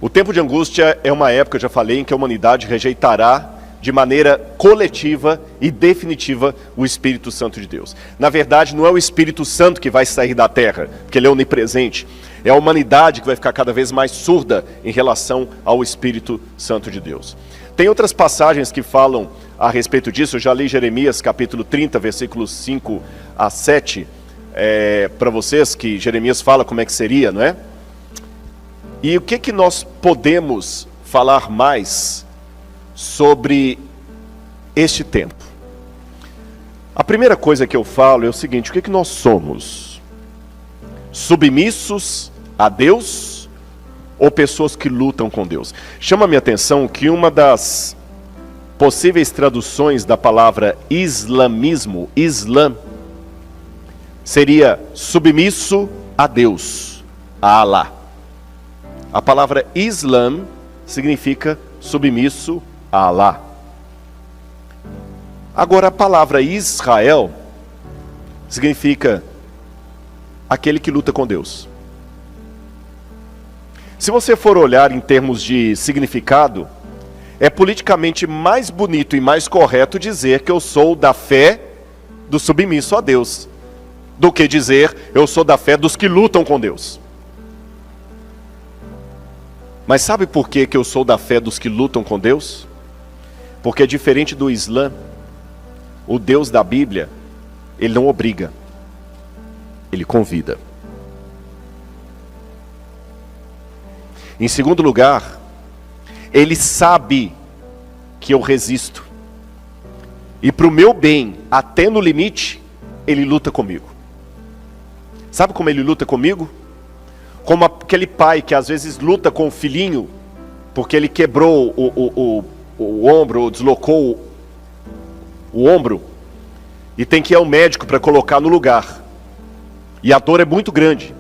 O tempo de angústia é uma época, eu já falei, em que a humanidade rejeitará de maneira coletiva e definitiva o Espírito Santo de Deus. Na verdade, não é o Espírito Santo que vai sair da terra, porque ele é onipresente. É a humanidade que vai ficar cada vez mais surda em relação ao Espírito Santo de Deus. Tem outras passagens que falam a respeito disso. Eu já li Jeremias capítulo 30, versículos 5 a 7, para vocês, que Jeremias fala como é que seria, não é? E o que nós podemos falar mais sobre este tempo? A primeira coisa que eu falo é o seguinte: o que nós somos? Submissos a Deus ou pessoas que lutam com Deus? Chama a minha atenção que uma das possíveis traduções da palavra islamismo, Islã, seria submisso a Deus, a Alá. A palavra Islã significa submisso a Alá. Agora, a palavra Israel significa aquele que luta com Deus. Se você for olhar em termos de significado, é politicamente mais bonito e mais correto dizer que eu sou da fé do submisso a Deus, do que dizer eu sou da fé dos que lutam com Deus. Mas sabe por que eu sou da fé dos que lutam com Deus? Porque diferente do Islã, o Deus da Bíblia, ele não obriga, ele convida. Em segundo lugar, ele sabe que eu resisto. E para o meu bem, até no limite, ele luta comigo. Sabe como ele luta comigo? Como aquele pai que às vezes luta com o filhinho, porque ele quebrou o ombro, ou deslocou o ombro, e tem que ir ao médico para colocar no lugar. E a dor é muito grande.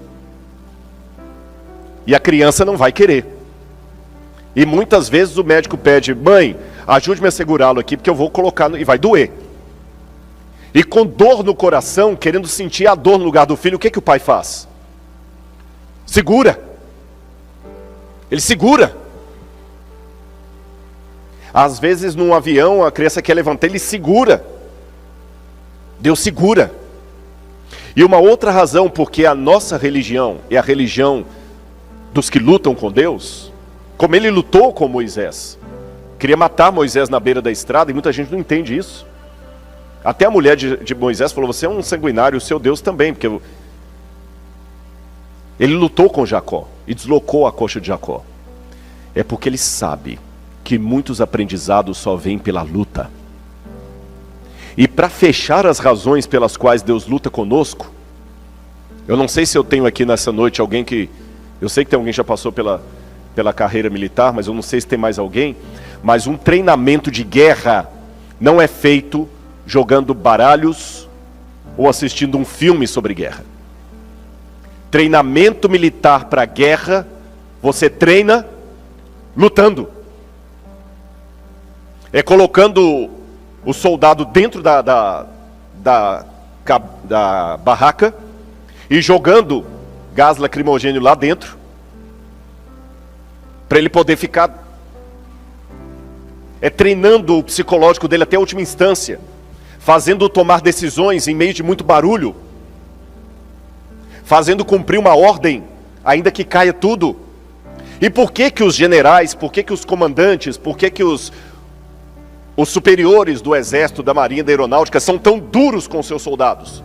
E a criança não vai querer. E muitas vezes o médico pede: mãe, ajude-me a segurá-lo aqui, porque eu vou colocar, e vai doer. E com dor no coração, querendo sentir a dor no lugar do filho, o que o pai faz? Segura. Ele segura. Às vezes num avião a criança quer levantar, ele segura. Deus segura. E uma outra razão porque a nossa religião é a religião dos que lutam com Deus, como ele lutou com Moisés. Queria matar Moisés na beira da estrada, e muita gente não entende isso. Até a mulher de Moisés falou: você é um sanguinário, o seu Deus também, porque ele lutou com Jacó e deslocou a coxa de Jacó. É porque ele sabe que muitos aprendizados só vêm pela luta. E para fechar as razões pelas quais Deus luta conosco, eu não sei se eu tenho aqui nessa noite alguém que... Eu sei que tem alguém que já passou pela carreira militar, mas eu não sei se tem mais alguém. Mas um treinamento de guerra não é feito jogando baralhos ou assistindo um filme sobre guerra. Treinamento militar para guerra, você treina lutando. É colocando o soldado dentro da barraca e jogando gás lacrimogêneo lá dentro, para ele poder ficar. É treinando o psicológico dele até a última instância, fazendo-o tomar decisões em meio de muito barulho, fazendo cumprir uma ordem, ainda que caia tudo. E por que os generais, por que os comandantes, por que os superiores do exército, da marinha, da aeronáutica são tão duros com seus soldados?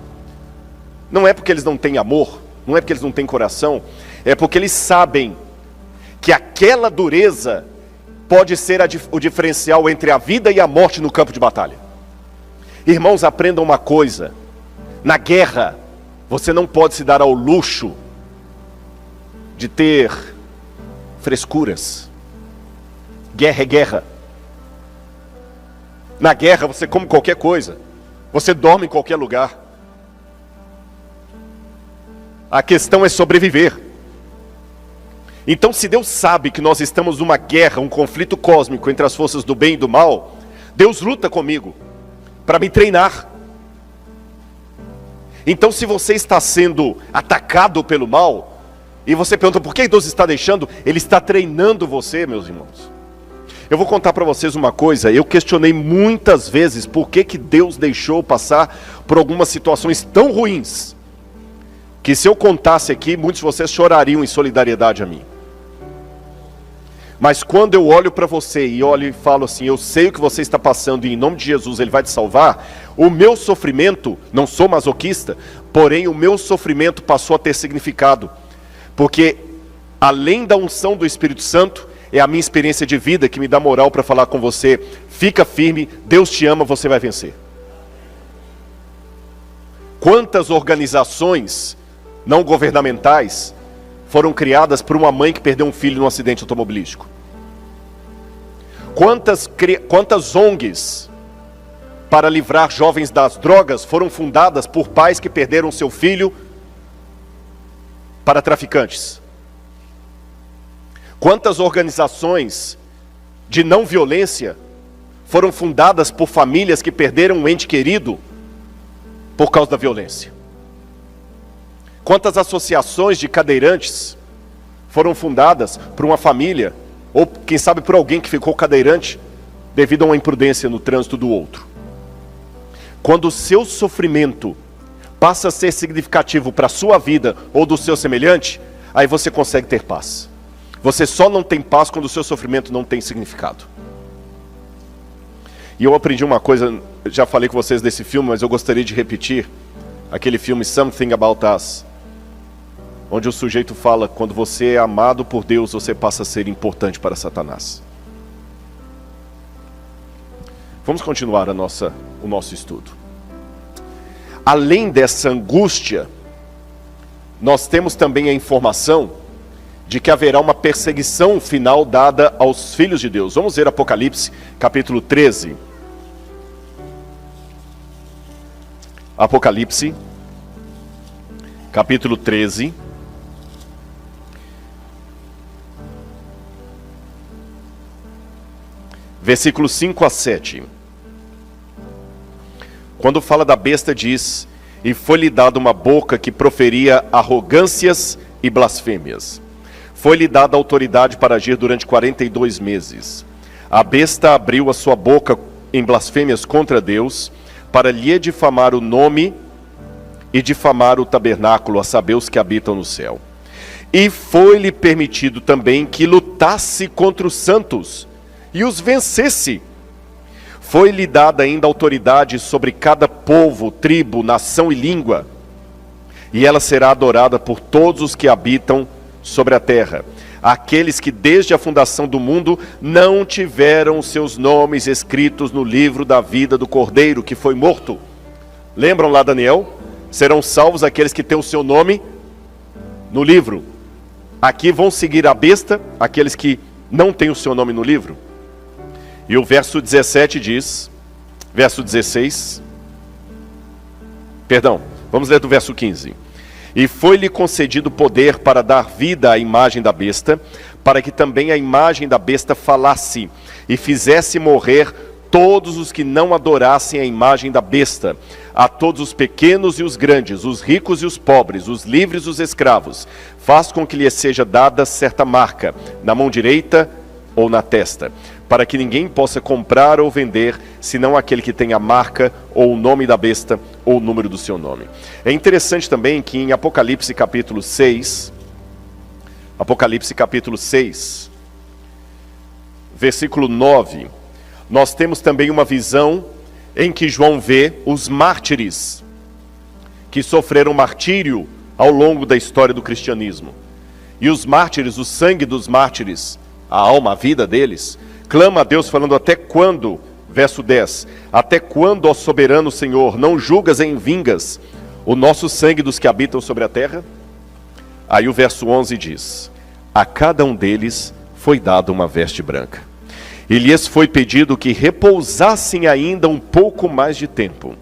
Não é porque eles não têm amor, não é porque eles não têm coração, é porque eles sabem que aquela dureza pode ser o diferencial entre a vida e a morte no campo de batalha. Irmãos, aprendam uma coisa: na guerra, você não pode se dar ao luxo de ter frescuras. Guerra é guerra. Na guerra você come qualquer coisa, você dorme em qualquer lugar. A questão é sobreviver. Então, se Deus sabe que nós estamos numa guerra, um conflito cósmico entre as forças do bem e do mal, Deus luta comigo para me treinar. Então, se você está sendo atacado pelo mal, E você pergunta, por que Deus está deixando? Ele está treinando você, meus irmãos. Eu vou contar para vocês uma coisa, eu questionei muitas vezes por que Deus deixou passar por algumas situações tão ruins, que se eu contasse aqui, muitos de vocês chorariam em solidariedade a mim. Mas quando eu olho para você e olho e falo assim, eu sei o que você está passando e em nome de Jesus Ele vai te salvar, o meu sofrimento, não sou masoquista, porém o meu sofrimento passou a ter significado. Porque além da unção do Espírito Santo, é a minha experiência de vida que me dá moral para falar com você, fica firme, Deus te ama, você vai vencer. Quantas organizações não governamentais foram criadas por uma mãe que perdeu um filho num acidente automobilístico? Quantas ONGs para livrar jovens das drogas foram fundadas por pais que perderam seu filho para traficantes? Quantas organizações de não violência foram fundadas por famílias que perderam um ente querido por causa da violência? Quantas associações de cadeirantes foram fundadas por uma família, ou quem sabe por alguém que ficou cadeirante devido a uma imprudência no trânsito do outro? Quando o seu sofrimento passa a ser significativo para a sua vida ou do seu semelhante, aí você consegue ter paz. Você só não tem paz quando o seu sofrimento não tem significado. E eu aprendi uma coisa, já falei com vocês desse filme, mas eu gostaria de repetir. Aquele filme Something About Us, onde o sujeito fala, quando você é amado por Deus, você passa a ser importante para Satanás. Vamos continuar o nosso estudo. Além dessa angústia, nós temos também a informação de que haverá uma perseguição final dada aos filhos de Deus. Vamos ver Apocalipse, capítulo 13. Apocalipse, capítulo 13. Versículos 5 a 7. Quando fala da besta diz, e foi-lhe dada uma boca que proferia arrogâncias e blasfêmias. Foi-lhe dada autoridade para agir durante 42 meses. A besta abriu a sua boca em blasfêmias contra Deus, para lhe difamar o nome e difamar o tabernáculo, a saber, os que habitam no céu. E foi-lhe permitido também que lutasse contra os santos e os vencesse. Foi-lhe dada ainda autoridade sobre cada povo, tribo, nação e língua. E ela será adorada por todos os que habitam sobre a terra, aqueles que desde a fundação do mundo não tiveram seus nomes escritos no livro da vida do Cordeiro, que foi morto. Lembram lá Daniel? Serão salvos aqueles que têm o seu nome no livro. Aqui vão seguir a besta, aqueles que não têm o seu nome no livro. E o verso 17 diz, verso 16, perdão, vamos ler do verso 15. E foi-lhe concedido poder para dar vida à imagem da besta, para que também a imagem da besta falasse, e fizesse morrer todos os que não adorassem a imagem da besta, a todos os pequenos e os grandes, os ricos e os pobres, os livres e os escravos. Faz com que lhe seja dada certa marca, na mão direita ou na testa, para que ninguém possa comprar ou vender, senão aquele que tem a marca, ou o nome da besta, ou o número do seu nome. É interessante também que em Apocalipse capítulo 6, versículo 9, nós temos também uma visão em que João vê os mártires, que sofreram martírio ao longo da história do cristianismo. E os mártires, o sangue dos mártires, a alma, a vida deles, clama a Deus falando, até quando, verso 10, até quando, ó soberano Senhor, não julgas em vingas o nosso sangue dos que habitam sobre a terra? Aí o verso 11 diz, a cada um deles foi dada uma veste branca, e lhes foi pedido que repousassem ainda um pouco mais de tempo,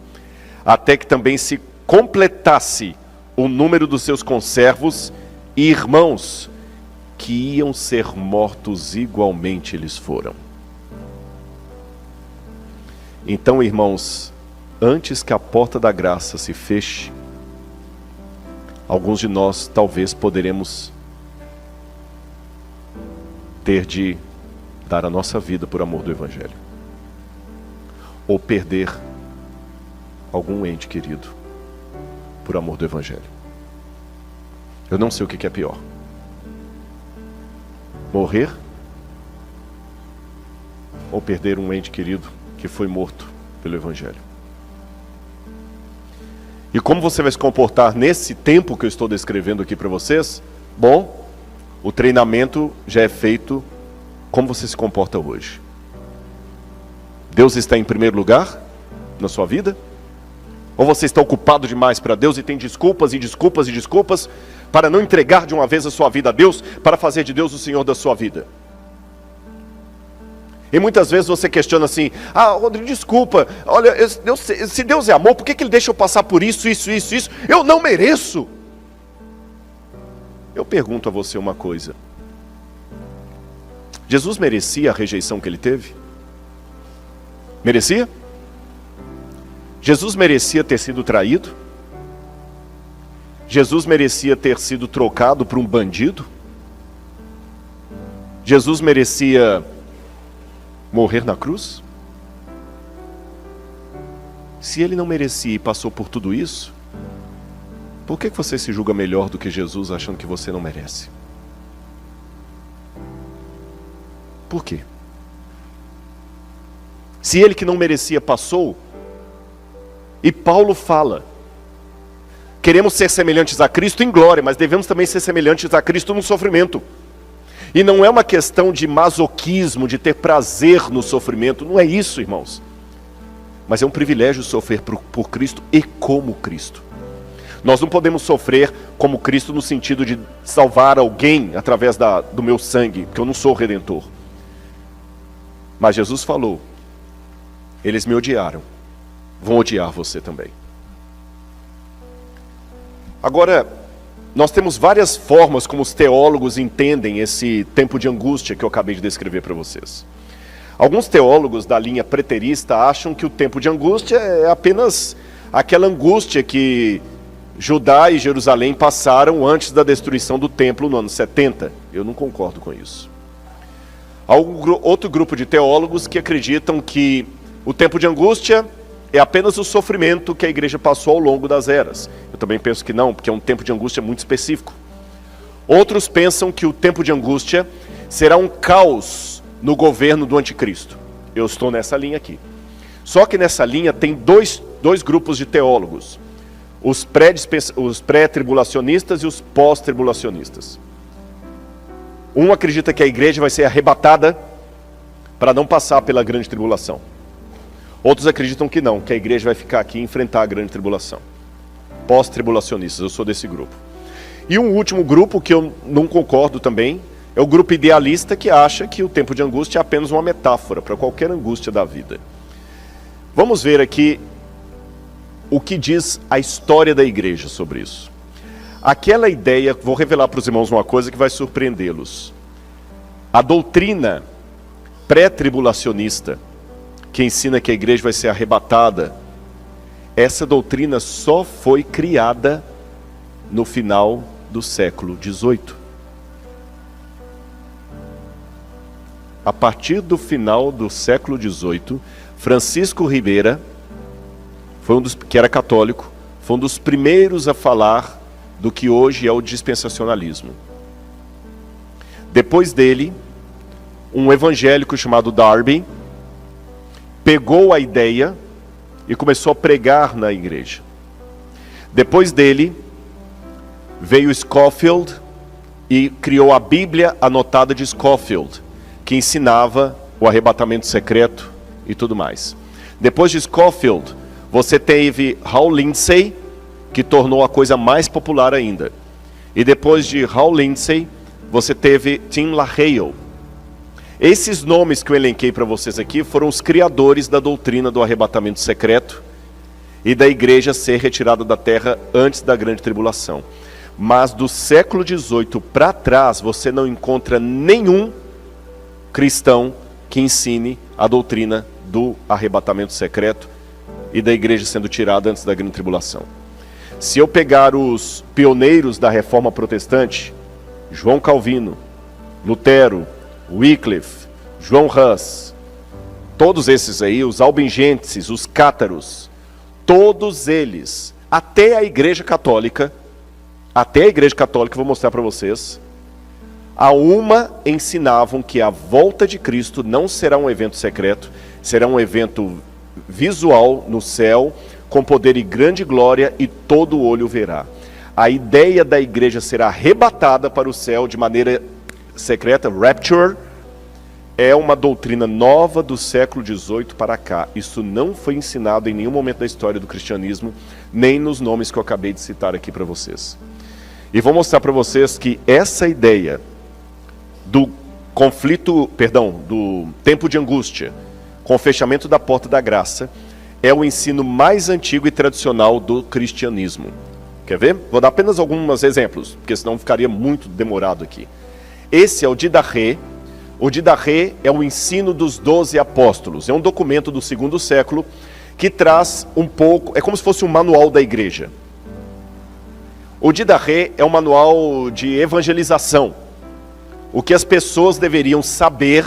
até que também se completasse o número dos seus conservos e irmãos, que iam ser mortos igualmente eles foram. Então, irmãos, antes que a porta da graça se feche, alguns de nós talvez poderemos ter de dar a nossa vida por amor do Evangelho, ou perder algum ente querido por amor do Evangelho. Eu não sei o que é pior: morrer ou perder um ente querido que foi morto pelo Evangelho. E como você vai se comportar nesse tempo que eu estou descrevendo aqui para vocês? Bom, o treinamento já é feito como você se comporta hoje. Deus está em primeiro lugar na sua vida? Ou você está ocupado demais para Deus e tem desculpas e desculpas e desculpas para não entregar de uma vez a sua vida a Deus, para fazer de Deus o Senhor da sua vida? E muitas vezes você questiona assim: ah, Rodrigo, desculpa, olha, se Deus é amor, por que Ele deixa eu passar por isso? Eu não mereço. Eu pergunto a você uma coisa: Jesus merecia a rejeição que Ele teve? Merecia? Jesus merecia ter sido traído? Jesus merecia ter sido trocado por um bandido? Jesus merecia morrer na cruz? Se Ele não merecia e passou por tudo isso, por que você se julga melhor do que Jesus, achando que você não merece? Por quê? Se Ele que não merecia passou, e Paulo fala: queremos ser semelhantes a Cristo em glória, mas devemos também ser semelhantes a Cristo no sofrimento. E não é uma questão de masoquismo, de ter prazer no sofrimento, não é isso, irmãos. Mas é um privilégio sofrer por Cristo e como Cristo. Nós não podemos sofrer como Cristo no sentido de salvar alguém através do meu sangue, porque eu não sou o Redentor. Mas Jesus falou: eles me odiaram, vão odiar você também. Agora, nós temos várias formas como os teólogos entendem esse tempo de angústia que eu acabei de descrever para vocês. Alguns teólogos da linha preterista acham que o tempo de angústia é apenas aquela angústia que Judá e Jerusalém passaram antes da destruição do templo no ano 70. Eu não concordo com isso. Há outro grupo de teólogos que acreditam que o tempo de angústia é apenas o sofrimento que a igreja passou ao longo das eras. Eu também penso que não, porque é um tempo de angústia muito específico. Outros pensam que o tempo de angústia será um caos no governo do anticristo. Eu estou nessa linha aqui. Só que nessa linha tem dois grupos de teólogos: os pré-tribulacionistas e os pós-tribulacionistas. Um acredita que a igreja vai ser arrebatada para não passar pela grande tribulação. Outros acreditam que não, que a igreja vai ficar aqui e enfrentar a grande tribulação. Pós-tribulacionistas, eu sou desse grupo. E um último grupo que eu não concordo também é o grupo idealista, que acha que o tempo de angústia é apenas uma metáfora para qualquer angústia da vida. Vamos ver aqui o que diz a história da igreja sobre isso. Aquela ideia, vou revelar para os irmãos uma coisa que vai surpreendê-los. A doutrina pré-tribulacionista, que ensina que a igreja vai ser arrebatada, essa doutrina só foi criada no final do século XVIII. A partir do final do século XVIII, Francisco Ribera, que era católico, foi um dos primeiros a falar do que hoje é o dispensacionalismo. Depois dele, um evangélico chamado Darby pegou a ideia e começou a pregar na igreja. Depois dele, veio Scofield e criou a Bíblia anotada de Scofield, que ensinava o arrebatamento secreto e tudo mais. Depois de Scofield, você teve Hal Lindsey, que tornou a coisa mais popular ainda. E depois de Hal Lindsey, você teve Tim LaHaye. Esses nomes que eu elenquei para vocês aqui foram os criadores da doutrina do arrebatamento secreto e da igreja ser retirada da terra antes da grande tribulação. Mas do século XVIII para trás, você não encontra nenhum cristão que ensine a doutrina do arrebatamento secreto e da igreja sendo tirada antes da grande tribulação. Se eu pegar os pioneiros da reforma protestante, João Calvino, Lutero, Wycliffe, João Hus, todos esses aí, os albigenses, os cátaros, todos eles, até a Igreja Católica, vou mostrar para vocês, a uma ensinavam que a volta de Cristo não será um evento secreto, será um evento visual no céu, com poder e grande glória, e todo olho verá. A ideia da igreja ser arrebatada para o céu de maneira secreta, rapture, é uma doutrina nova do século XVIII para cá. Isso não foi ensinado em nenhum momento da história do cristianismo, nem nos nomes que eu acabei de citar aqui para vocês. E vou mostrar para vocês que essa ideia do do tempo de angústia, com o fechamento da porta da graça, é o ensino mais antigo e tradicional do cristianismo. Quer ver? Vou dar apenas alguns exemplos, porque senão ficaria muito demorado aqui. Esse é o Didache. O Didache é o ensino dos 12 apóstolos. É um documento do 2º século que traz um pouco, é como se fosse um manual da igreja. O Didache é um manual de evangelização. O que as pessoas deveriam saber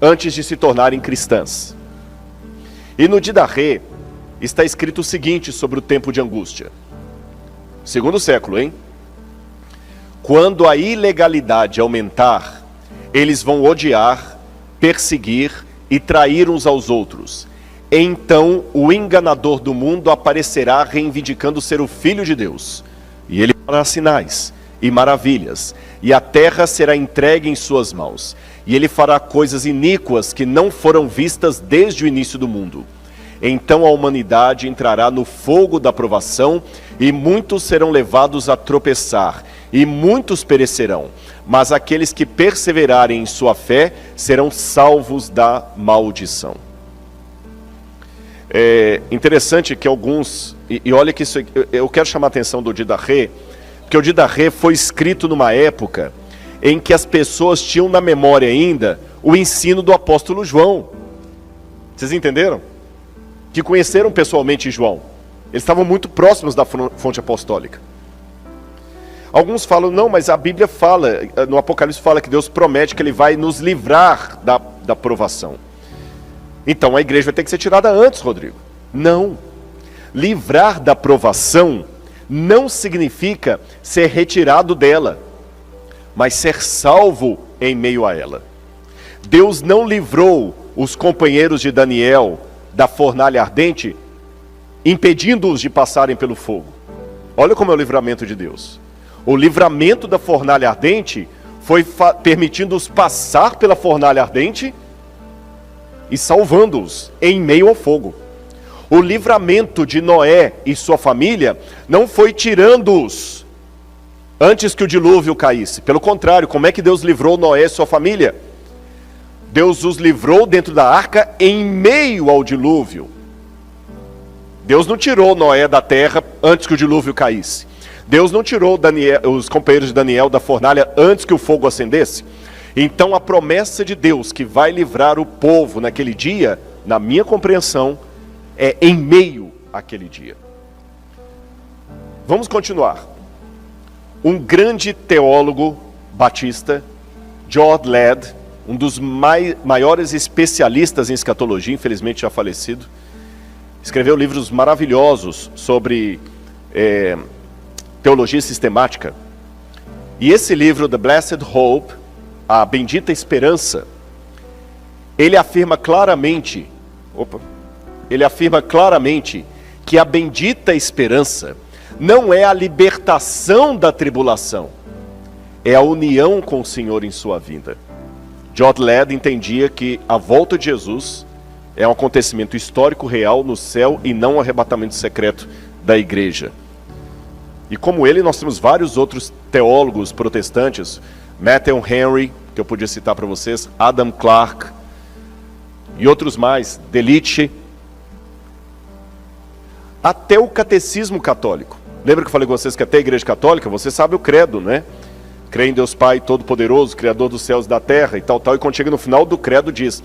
antes de se tornarem cristãs. E no Didache está escrito o seguinte sobre o tempo de angústia. 2º século, hein? Quando a ilegalidade aumentar, eles vão odiar, perseguir e trair uns aos outros. Então o enganador do mundo aparecerá reivindicando ser o Filho de Deus. E ele fará sinais e maravilhas, e a terra será entregue em suas mãos. E ele fará coisas iníquas que não foram vistas desde o início do mundo. Então a humanidade entrará no fogo da provação, e muitos serão levados a tropeçar, e muitos perecerão. Mas aqueles que perseverarem em sua fé serão salvos da maldição. É interessante que alguns, e olha que isso, eu quero chamar a atenção do Didache, porque o Didache foi escrito numa época em que as pessoas tinham na memória ainda o ensino do apóstolo João. Vocês entenderam? Que conheceram pessoalmente João. Eles estavam muito próximos da fonte apostólica. Alguns falam, não, mas a Bíblia fala, no Apocalipse fala que Deus promete que Ele vai nos livrar da provação. Então a igreja vai ter que ser tirada antes, Rodrigo. Não. Livrar da provação não significa ser retirado dela, mas ser salvo em meio a ela. Deus não livrou os companheiros de Daniel da fornalha ardente, impedindo-os de passarem pelo fogo. Olha como é o livramento de Deus. O livramento da fornalha ardente foi permitindo-os passar pela fornalha ardente e salvando-os em meio ao fogo. O livramento de Noé e sua família não foi tirando-os antes que o dilúvio caísse. Pelo contrário, como é que Deus livrou Noé e sua família? Deus os livrou dentro da arca em meio ao dilúvio. Deus não tirou Noé da terra antes que o dilúvio caísse. Deus não tirou os companheiros de Daniel da fornalha antes que o fogo acendesse. Então a promessa de Deus que vai livrar o povo naquele dia, na minha compreensão, é em meio àquele dia. Vamos continuar. Um grande teólogo batista, George Ladd, um dos maiores especialistas em escatologia, infelizmente já falecido, escreveu livros maravilhosos sobre teologia sistemática. E esse livro, The Blessed Hope, a Bendita Esperança, ele afirma claramente que a bendita esperança não é a libertação da tribulação, é a união com o Senhor em sua vinda. George Ladd entendia que a volta de Jesus é um acontecimento histórico real no céu e não um arrebatamento secreto da igreja. E como ele, nós temos vários outros teólogos protestantes, Matthew Henry, que eu podia citar para vocês, Adam Clarke e outros mais, Delitzsch, até o catecismo católico. Lembra que eu falei com vocês que até a igreja católica, você sabe o credo, né? Crê em Deus Pai Todo-Poderoso, Criador dos céus e da terra e tal. E quando chega no final do credo diz,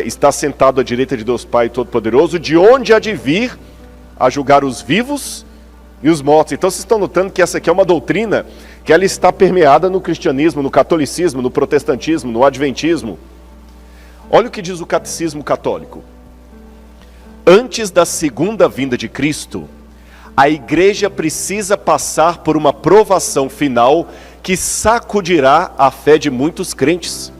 está sentado à direita de Deus Pai Todo-Poderoso, de onde há de vir a julgar os vivos e os mortos. Então vocês estão notando que essa aqui é uma doutrina que ela está permeada no cristianismo, no catolicismo, no protestantismo, no adventismo. Olha o que diz o catecismo católico. Antes da segunda vinda de Cristo, a igreja precisa passar por uma provação final que sacudirá a fé de muitos crentes.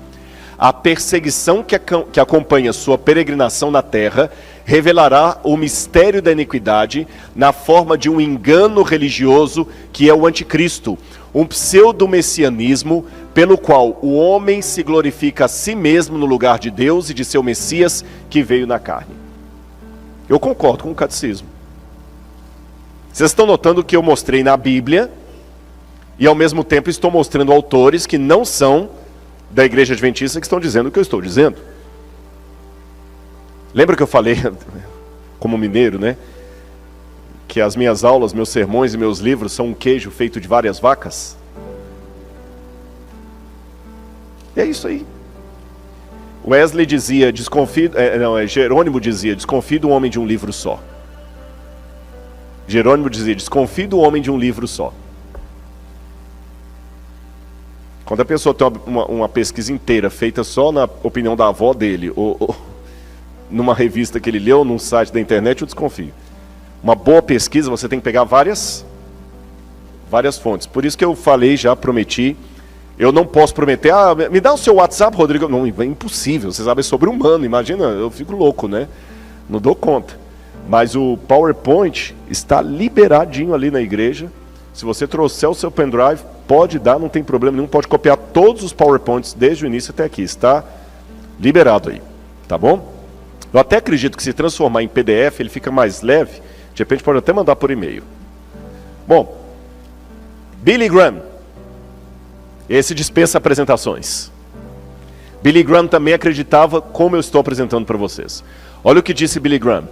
A perseguição que acompanha sua peregrinação na terra revelará o mistério da iniquidade na forma de um engano religioso que é o anticristo, um pseudo-messianismo pelo qual o homem se glorifica a si mesmo no lugar de Deus e de seu Messias que veio na carne. Eu concordo com o catecismo. Vocês estão notando que eu mostrei na Bíblia e ao mesmo tempo estou mostrando autores que não são da igreja adventista que estão dizendo o que eu estou dizendo. Lembra que eu falei, como mineiro, né? Que as minhas aulas, meus sermões e meus livros são um queijo feito de várias vacas? E é isso aí. Wesley dizia, Jerônimo dizia, desconfie do homem de um livro só. Jerônimo dizia, desconfie do homem de um livro só. Quando a pessoa tem uma pesquisa inteira feita só na opinião da avó dele, ou numa revista que ele leu, num site da internet, eu desconfio. Uma boa pesquisa, você tem que pegar várias fontes. Por isso que eu falei, já prometi, eu não posso prometer, me dá o seu WhatsApp, Rodrigo. Não, é impossível, você sabe, é sobre-humano, imagina, eu fico louco, né? Não dou conta. Mas o PowerPoint está liberadinho ali na igreja. Se você trouxer o seu pendrive, pode dar, não tem problema nenhum, pode copiar todos os PowerPoints desde o início até aqui, está liberado aí, tá bom? Eu até acredito que se transformar em PDF, ele fica mais leve, de repente pode até mandar por e-mail. Bom, Billy Graham, esse dispensa apresentações. Billy Graham também acreditava como eu estou apresentando para vocês. Olha o que disse Billy Graham.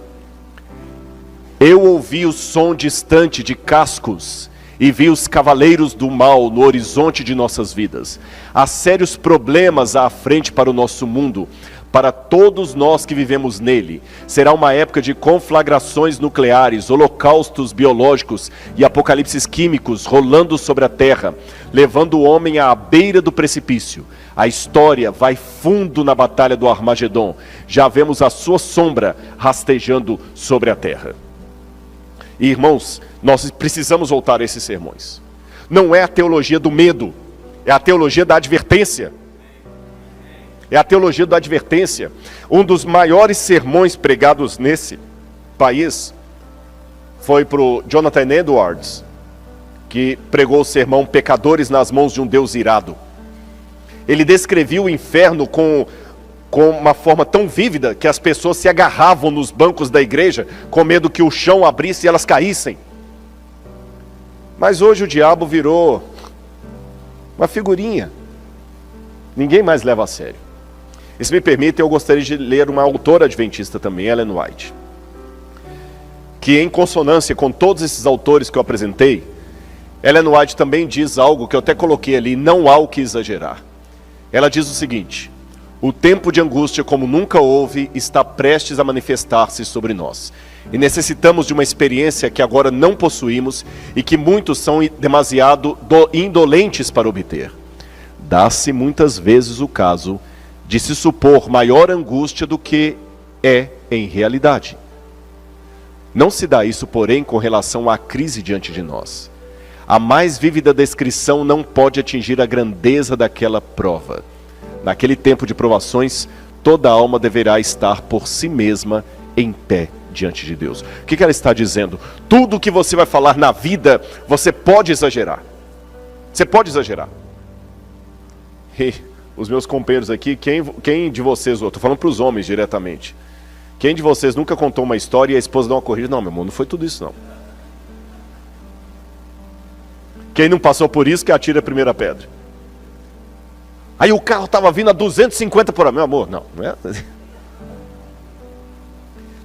Eu ouvi o som distante de cascos e vi os cavaleiros do mal no horizonte de nossas vidas. Há sérios problemas à frente para o nosso mundo, para todos nós que vivemos nele. Será uma época de conflagrações nucleares, holocaustos biológicos e apocalipses químicos rolando sobre a terra, levando o homem à beira do precipício. A história vai fundo na batalha do Armagedon. Já vemos a sua sombra rastejando sobre a terra. E, irmãos, nós precisamos voltar a esses sermões. Não é a teologia do medo, é a teologia da advertência. É a teologia da advertência. Um dos maiores sermões pregados nesse país foi para o Jonathan Edwards, que pregou o sermão Pecadores nas mãos de um Deus irado. Ele descrevia o inferno com uma forma tão vívida que as pessoas se agarravam nos bancos da igreja com medo que o chão abrisse e elas caíssem. Mas hoje o diabo virou uma figurinha. Ninguém mais leva a sério. E se me permite, eu gostaria de ler uma autora adventista também, Ellen White, que em consonância com todos esses autores que eu apresentei, Ellen White também diz algo que eu até coloquei ali, não há o que exagerar. Ela diz o seguinte: o tempo de angústia como nunca houve está prestes a manifestar-se sobre nós. E necessitamos de uma experiência que agora não possuímos e que muitos são demasiado indolentes para obter. Dá-se muitas vezes o caso de se supor maior angústia do que é em realidade. Não se dá isso, porém, com relação à crise diante de nós. A mais vívida descrição não pode atingir a grandeza daquela prova. Naquele tempo de provações, toda alma deverá estar por si mesma em pé diante de Deus. O que ela está dizendo? Tudo que você vai falar na vida, você pode exagerar. Você pode exagerar. E os meus companheiros aqui, quem de vocês, eu estou falando para os homens diretamente, quem de vocês nunca contou uma história e a esposa dá uma corrida? Não, meu irmão, não foi tudo isso não. Quem não passou por isso, que atira a primeira pedra. Aí o carro estava vindo a 250 por hora. Meu amor, não é?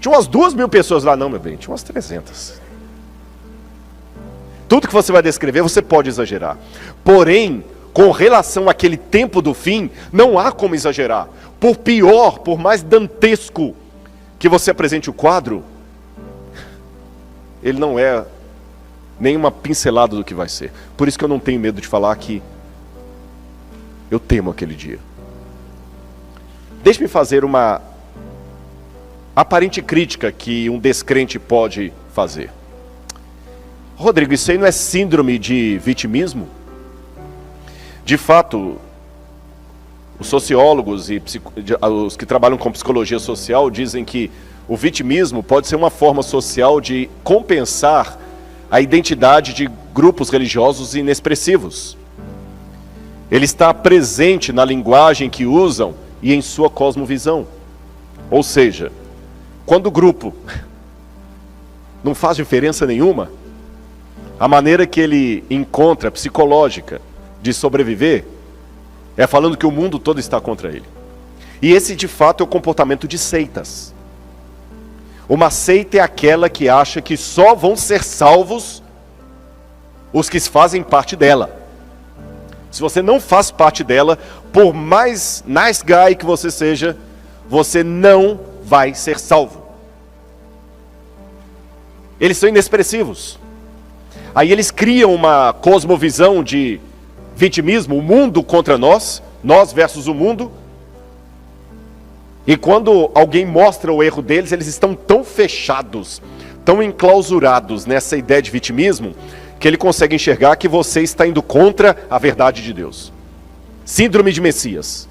Tinha umas 2.000 pessoas lá. Não, meu bem, tinha umas 300. Tudo que você vai descrever, você pode exagerar. Porém, com relação àquele tempo do fim, não há como exagerar. Por pior, por mais dantesco que você apresente o quadro, ele não é nem uma pincelada do que vai ser. Por isso que eu não tenho medo de falar que eu temo aquele dia. Deixe-me fazer uma aparente crítica que um descrente pode fazer. Rodrigo, isso aí não é síndrome de vitimismo? De fato, os sociólogos e os que trabalham com psicologia social dizem que o vitimismo pode ser uma forma social de compensar a identidade de grupos religiosos inexpressivos. Ele está presente na linguagem que usam e em sua cosmovisão. Ou seja, quando o grupo não faz diferença nenhuma, a maneira que ele encontra psicológica de sobreviver é falando que o mundo todo está contra ele. E esse de fato é o comportamento de seitas. Uma seita é aquela que acha que só vão ser salvos os que fazem parte dela. Se você não faz parte dela, por mais nice guy que você seja, você não vai ser salvo. Eles são inexpressivos. Aí eles criam uma cosmovisão de vitimismo, o mundo contra nós, nós versus o mundo. E quando alguém mostra o erro deles, eles estão tão fechados, tão enclausurados nessa ideia de vitimismo, que ele consegue enxergar que você está indo contra a verdade de Deus. Síndrome de Messias.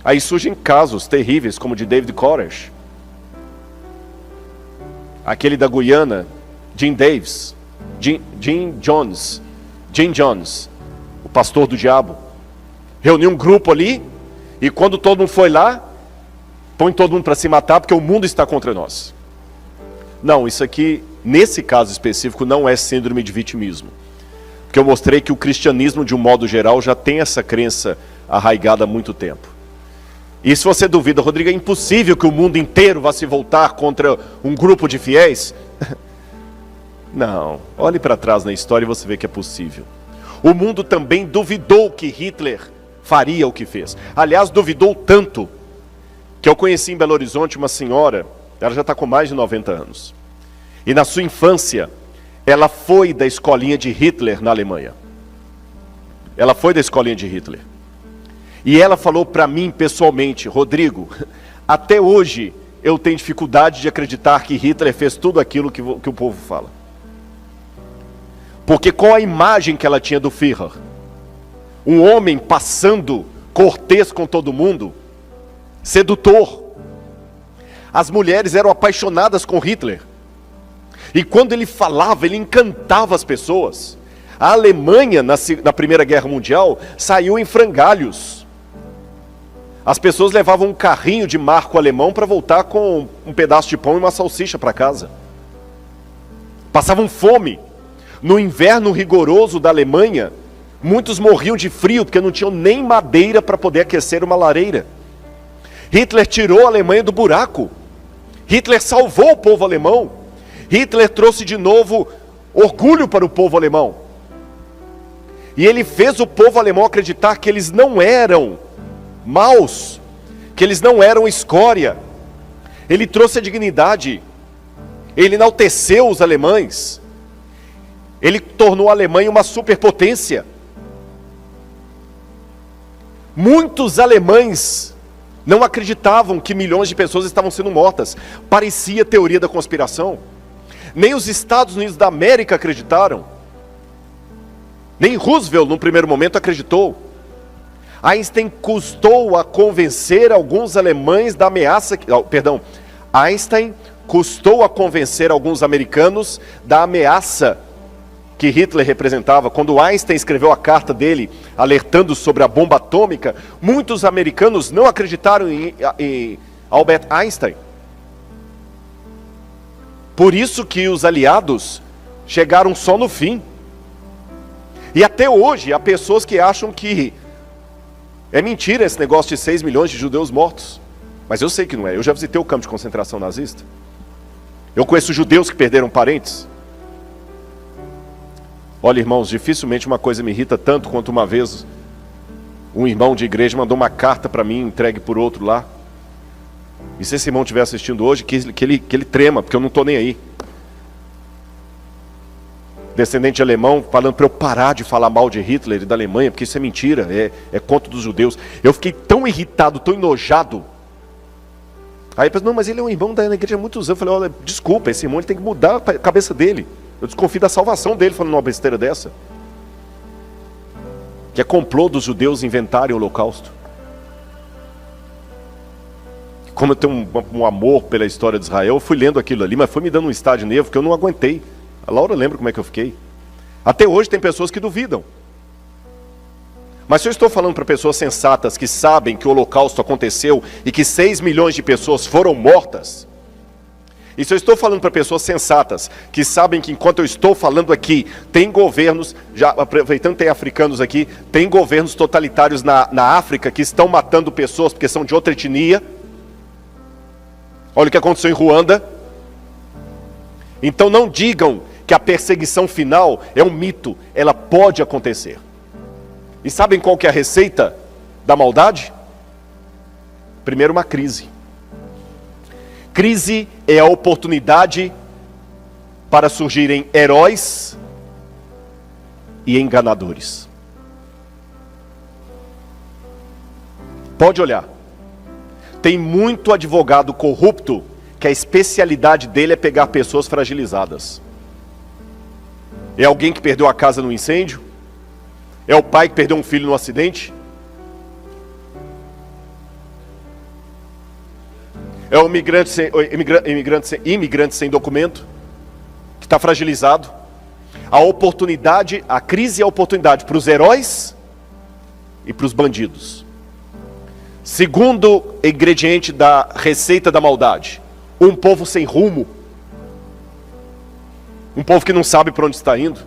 Aí surgem casos terríveis, como o de David Koresh, aquele da Guiana, Jim Jones, o pastor do diabo, reuniu um grupo ali, e quando todo mundo foi lá, põe todo mundo para se matar, porque o mundo está contra nós. Não, isso aqui, nesse caso específico, não é síndrome de vitimismo. Porque eu mostrei que o cristianismo, de um modo geral, já tem essa crença arraigada há muito tempo. E se você duvida, Rodrigo, é impossível que o mundo inteiro vá se voltar contra um grupo de fiéis? Não, olhe para trás na história e você vê que é possível. O mundo também duvidou que Hitler faria o que fez. Aliás, duvidou tanto que eu conheci em Belo Horizonte uma senhora, ela já está com mais de 90 anos. E na sua infância, ela foi da escolinha de Hitler na Alemanha. Ela foi da escolinha de Hitler. E ela falou para mim pessoalmente, Rodrigo, até hoje eu tenho dificuldade de acreditar que Hitler fez tudo aquilo que o povo fala. Porque com a imagem que ela tinha do Führer, um homem passando cortês com todo mundo, sedutor. As mulheres eram apaixonadas com Hitler. E quando ele falava, ele encantava as pessoas. A Alemanha, na Primeira Guerra Mundial, saiu em frangalhos. As pessoas levavam um carrinho de marco alemão para voltar com um pedaço de pão e uma salsicha para casa. Passavam fome. No inverno rigoroso da Alemanha, muitos morriam de frio porque não tinham nem madeira para poder aquecer uma lareira. Hitler tirou a Alemanha do buraco. Hitler salvou o povo alemão. Hitler trouxe de novo orgulho para o povo alemão. E ele fez o povo alemão acreditar que eles não eram maus, que eles não eram escória. Ele trouxe a dignidade. Ele enalteceu os alemães. Ele tornou a Alemanha uma superpotência. Muitos alemães não acreditavam que milhões de pessoas estavam sendo mortas. Parecia teoria da conspiração. Nem os Estados Unidos da América acreditaram. Nem Roosevelt, no primeiro momento, acreditou. Einstein custou a convencer alguns alemães da ameaça... Einstein custou a convencer alguns americanos da ameaça que Hitler representava. Quando Einstein escreveu a carta dele, alertando sobre a bomba atômica, muitos americanos não acreditaram em Albert Einstein. Por isso que os aliados chegaram só no fim. E até hoje, há pessoas que acham que é mentira esse negócio de 6 milhões de judeus mortos. Mas eu sei que não é. Eu já visitei o campo de concentração nazista. Eu conheço judeus que perderam parentes. Olha, irmãos, dificilmente uma coisa me irrita tanto quanto uma vez um irmão de igreja mandou uma carta para mim, entregue por outro lá. E se esse irmão estiver assistindo hoje, que ele trema, porque eu não estou nem aí. descendente de alemão, falando para eu parar de falar mal de Hitler e da Alemanha, porque isso é mentira, é contra dos judeus. Eu fiquei tão irritado, tão enojado. Aí eu pensei, não, mas ele é um irmão da igreja há muitos anos. Eu falei, olha, desculpa, esse irmão ele tem que mudar a cabeça dele. Eu desconfio da salvação dele falando uma besteira dessa. Que é complô dos judeus inventarem o holocausto. Como eu tenho um amor pela história de Israel, eu fui lendo aquilo ali, mas foi me dando um estado de nervo que eu não aguentei. A Laura lembra como é que eu fiquei. Até hoje tem pessoas que duvidam. Mas se eu estou falando para pessoas sensatas que sabem que o holocausto aconteceu e que 6 milhões de pessoas foram mortas, e se eu estou falando para pessoas sensatas que sabem que enquanto eu estou falando aqui, tem governos, já aproveitando que tem africanos aqui, tem governos totalitários na África que estão matando pessoas porque são de outra etnia. Olha o que aconteceu em Ruanda. Então não digam que a perseguição final é um mito, ela pode acontecer. E sabem qual que é a receita da maldade? Primeiro, uma crise. Crise é a oportunidade para surgirem heróis e enganadores. Pode olhar. Tem muito advogado corrupto que a especialidade dele é pegar pessoas fragilizadas. É alguém que perdeu a casa no incêndio? É o pai que perdeu um filho no acidente? É o imigrante sem documento, que está fragilizado? A crise é a oportunidade para os heróis e para os bandidos. Segundo ingrediente da receita da maldade, um povo sem rumo. Um povo que não sabe para onde está indo.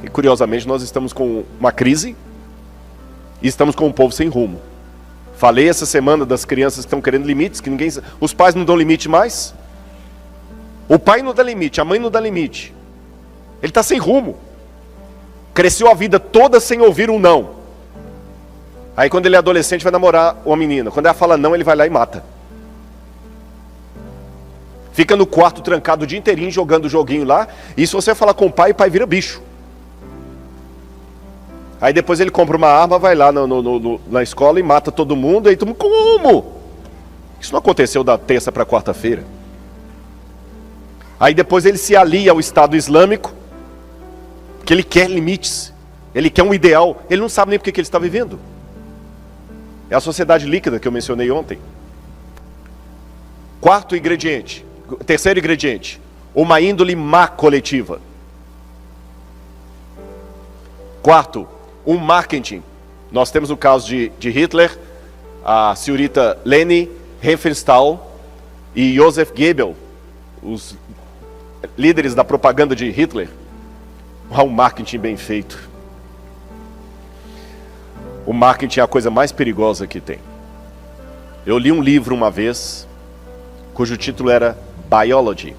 E curiosamente nós estamos com uma crise e estamos com um povo sem rumo. Falei essa semana das crianças que estão querendo limites, que os pais não dão limite mais. O pai não dá limite, a mãe não dá limite. Ele está sem rumo. Cresceu a vida toda sem ouvir um não. Aí quando ele é adolescente vai namorar uma menina. Quando ela fala não, ele vai lá e mata. Fica no quarto trancado o dia inteirinho jogando o joguinho lá. E se você falar com o pai vira bicho. Aí depois ele compra uma arma, vai lá na escola e mata todo mundo. Aí todo mundo, como? Isso não aconteceu da terça para quarta-feira. Aí depois ele se alia ao Estado Islâmico, que ele quer limites, ele quer um ideal, ele não sabe nem porque que ele está vivendo. É a sociedade líquida que eu mencionei ontem. Terceiro ingrediente, uma índole má coletiva. Quarto, um marketing. Nós temos o caso de Hitler, a senhorita Leni Riefenstahl e Joseph Goebbels, os líderes da propaganda de Hitler. Um marketing bem feito. O marketing é a coisa mais perigosa que tem. Eu li um livro uma vez, cujo título era Biology.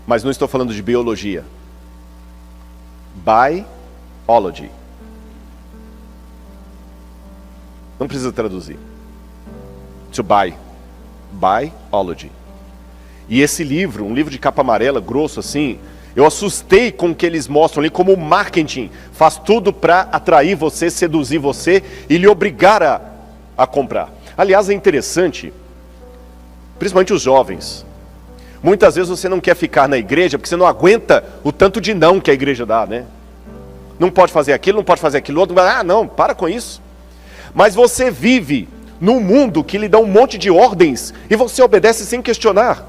Mas não estou falando de biologia. Biology. Não precisa traduzir. To buy. Biology. E esse livro, um livro de capa amarela, grosso assim, eu assustei com o que eles mostram ali, como o marketing faz tudo para atrair você, seduzir você e lhe obrigar a comprar. Aliás, é interessante, principalmente os jovens. Muitas vezes você não quer ficar na igreja porque você não aguenta o tanto de não que a igreja dá, né? Não pode fazer aquilo, não pode fazer aquilo outro. Ah, não, para com isso. Mas você vive num mundo que lhe dá um monte de ordens e você obedece sem questionar.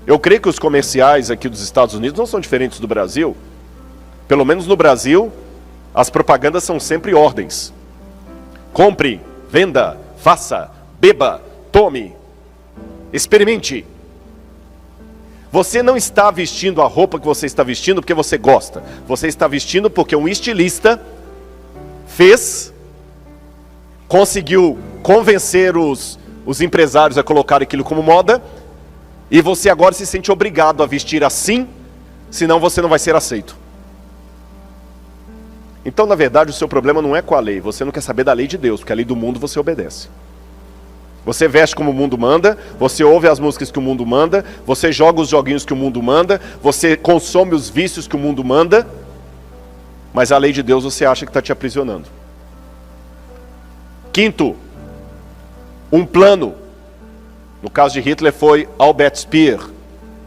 Eu creio que os comerciais aqui dos Estados Unidos não são diferentes do Brasil. Pelo menos no Brasil, as propagandas são sempre ordens. Compre, venda, faça, beba, tome, experimente. Você não está vestindo a roupa que você está vestindo porque você gosta. Você está vestindo porque um estilista conseguiu convencer os empresários a colocar aquilo como moda, e você agora se sente obrigado a vestir assim, senão você não vai ser aceito. Então, na verdade, o seu problema não é com a lei. Você não quer saber da lei de Deus, porque a lei do mundo você obedece. Você veste como o mundo manda, você ouve as músicas que o mundo manda, você joga os joguinhos que o mundo manda, você consome os vícios que o mundo manda, mas a lei de Deus você acha que está te aprisionando. Quinto, um plano. No caso de Hitler foi Albert Speer,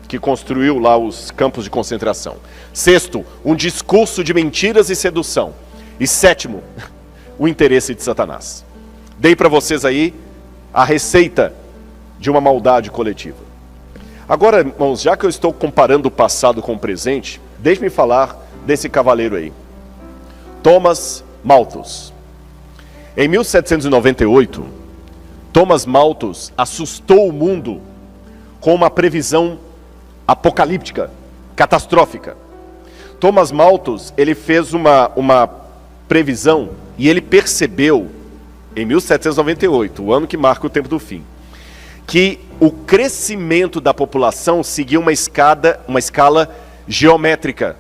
que construiu lá os campos de concentração. Sexto, um discurso de mentiras e sedução. E sétimo, o interesse de Satanás. Dei para vocês aí a receita de uma maldade coletiva. Agora, irmãos, já que eu estou comparando o passado com o presente, deixe-me falar desse cavaleiro aí, Thomas Malthus. Em 1798, Thomas Malthus assustou o mundo com uma previsão apocalíptica, catastrófica. Thomas Malthus, ele fez uma previsão e ele percebeu, em 1798, o ano que marca o tempo do fim, que o crescimento da população seguia uma escala geométrica,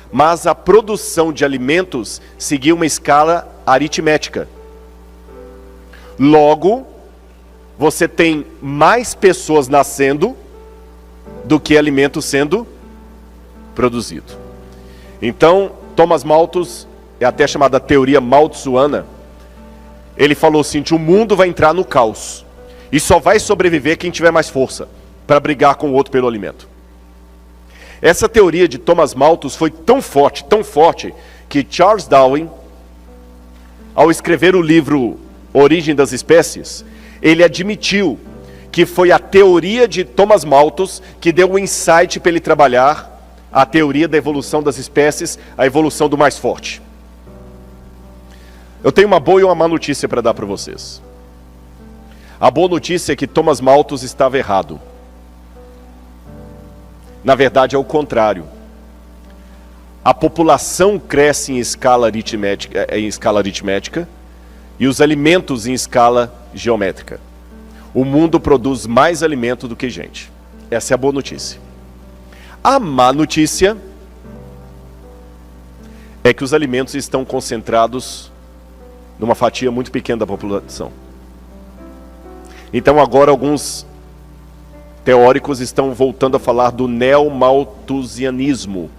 mas a produção de alimentos seguia uma escala aritmética. Logo, você tem mais pessoas nascendo do que alimento sendo produzido. Então, Thomas Malthus, é até chamada teoria malthusiana, ele falou assim, que o mundo vai entrar no caos, e só vai sobreviver quem tiver mais força, para brigar com o outro pelo alimento. Essa teoria de Thomas Malthus foi tão forte, que Charles Darwin, ao escrever o livro Origem das Espécies, ele admitiu que foi a teoria de Thomas Malthus que deu o insight para ele trabalhar a teoria da evolução das espécies, a evolução do mais forte. Eu tenho uma boa e uma má notícia para dar para vocês. A boa notícia é que Thomas Malthus estava errado. Na verdade é o contrário. A população cresce em escala aritmética e os alimentos em escala geométrica. O mundo produz mais alimento do que gente. Essa é a boa notícia. A má notícia é que os alimentos estão concentrados numa fatia muito pequena da população. Então agora alguns teóricos estão voltando a falar do neomalthusianismo.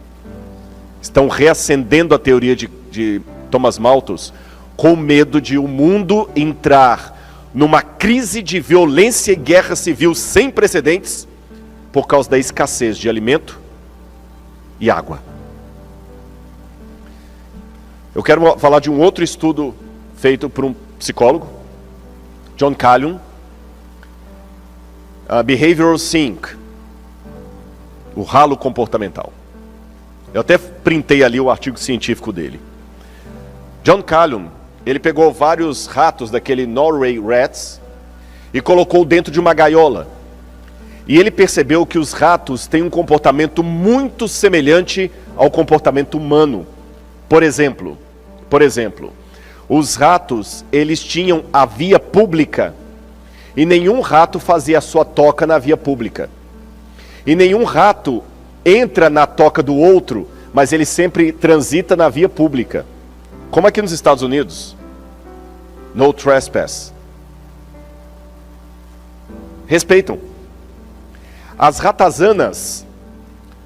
Estão reacendendo a teoria de Thomas Malthus com medo de o mundo entrar numa crise de violência e guerra civil sem precedentes por causa da escassez de alimento e água. Eu quero falar de um outro estudo feito por um psicólogo, John Calhoun, Behavioral Sink, o ralo comportamental. Eu até printei ali o artigo científico dele. John Calhoun, ele pegou vários ratos daquele Norway Rats e colocou dentro de uma gaiola. E ele percebeu que os ratos têm um comportamento muito semelhante ao comportamento humano. Por exemplo, os ratos, eles tinham a via pública e nenhum rato fazia a sua toca na via pública. E nenhum rato entra na toca do outro, mas ele sempre transita na via pública. Como aqui nos Estados Unidos, no trespass. Respeitam. As ratazanas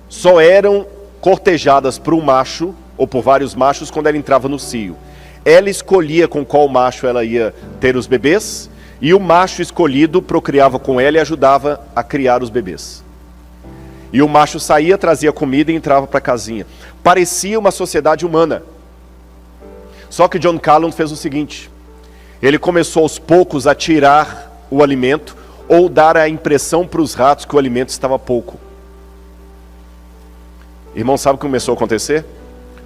só eram cortejadas por um macho, ou por vários machos, quando ela entrava no cio. Ela escolhia com qual macho ela ia ter os bebês, e o macho escolhido procriava com ela e ajudava a criar os bebês. E o macho saía, trazia comida e entrava para a casinha. Parecia uma sociedade humana. Só que John Calhoun fez o seguinte: ele começou aos poucos a tirar o alimento ou dar a impressão para os ratos que o alimento estava pouco. Irmão, sabe o que começou a acontecer?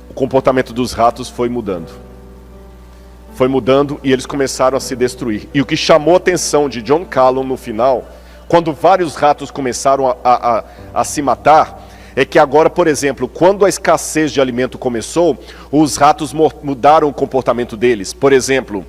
O comportamento dos ratos foi mudando. Foi mudando e eles começaram a se destruir. E o que chamou a atenção de John Calhoun no final, quando vários ratos começaram a se matar, é que agora, por exemplo, quando a escassez de alimento começou, os ratos mudaram o comportamento deles. Por exemplo,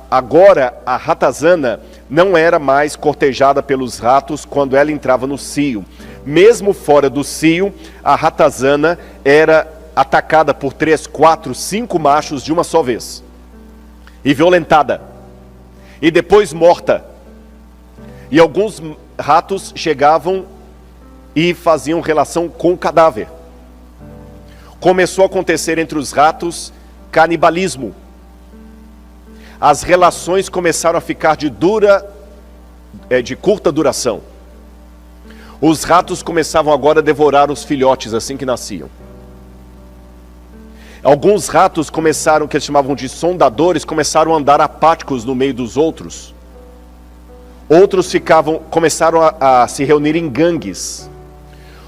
agora a ratazana não era mais cortejada pelos ratos quando ela entrava no cio. Mesmo fora do cio, a ratazana era atacada por 3, 4, 5 machos de uma só vez. E violentada. e depois morta. E alguns ratos chegavam e faziam relação com o cadáver. Começou a acontecer entre os ratos canibalismo. As relações começaram a ficar de curta duração. Os ratos começavam agora a devorar os filhotes assim que nasciam. Alguns ratos começaram, que eles chamavam de sondadores, começaram a andar apáticos no meio dos outros. Outros começaram a se reunir em gangues.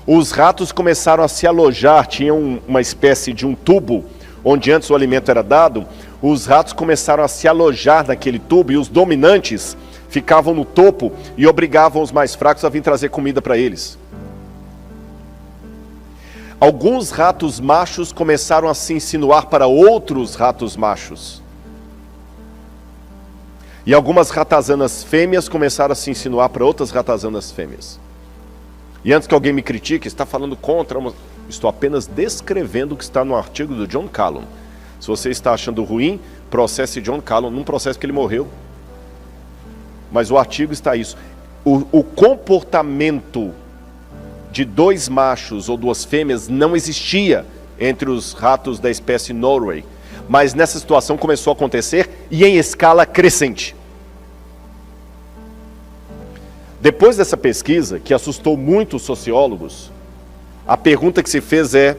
Os ratos começaram a se alojar, tinham uma espécie de um tubo, onde antes o alimento era dado. Os ratos começaram a se alojar naquele tubo, e os dominantes ficavam no topo e obrigavam os mais fracos a vir trazer comida para eles. Alguns ratos machos começaram a se insinuar para outros ratos machos. E algumas ratazanas fêmeas começaram a se insinuar para outras ratazanas fêmeas. E antes que alguém me critique, está falando contra, estou apenas descrevendo o que está no artigo do John Calhoun. Se você está achando ruim, processe John Calhoun, num processo que ele morreu. Mas o artigo está isso. O comportamento de dois machos ou duas fêmeas não existia entre os ratos da espécie Norway. Mas nessa situação começou a acontecer e em escala crescente. Depois dessa pesquisa, que assustou muitos sociólogos, a pergunta que se fez é: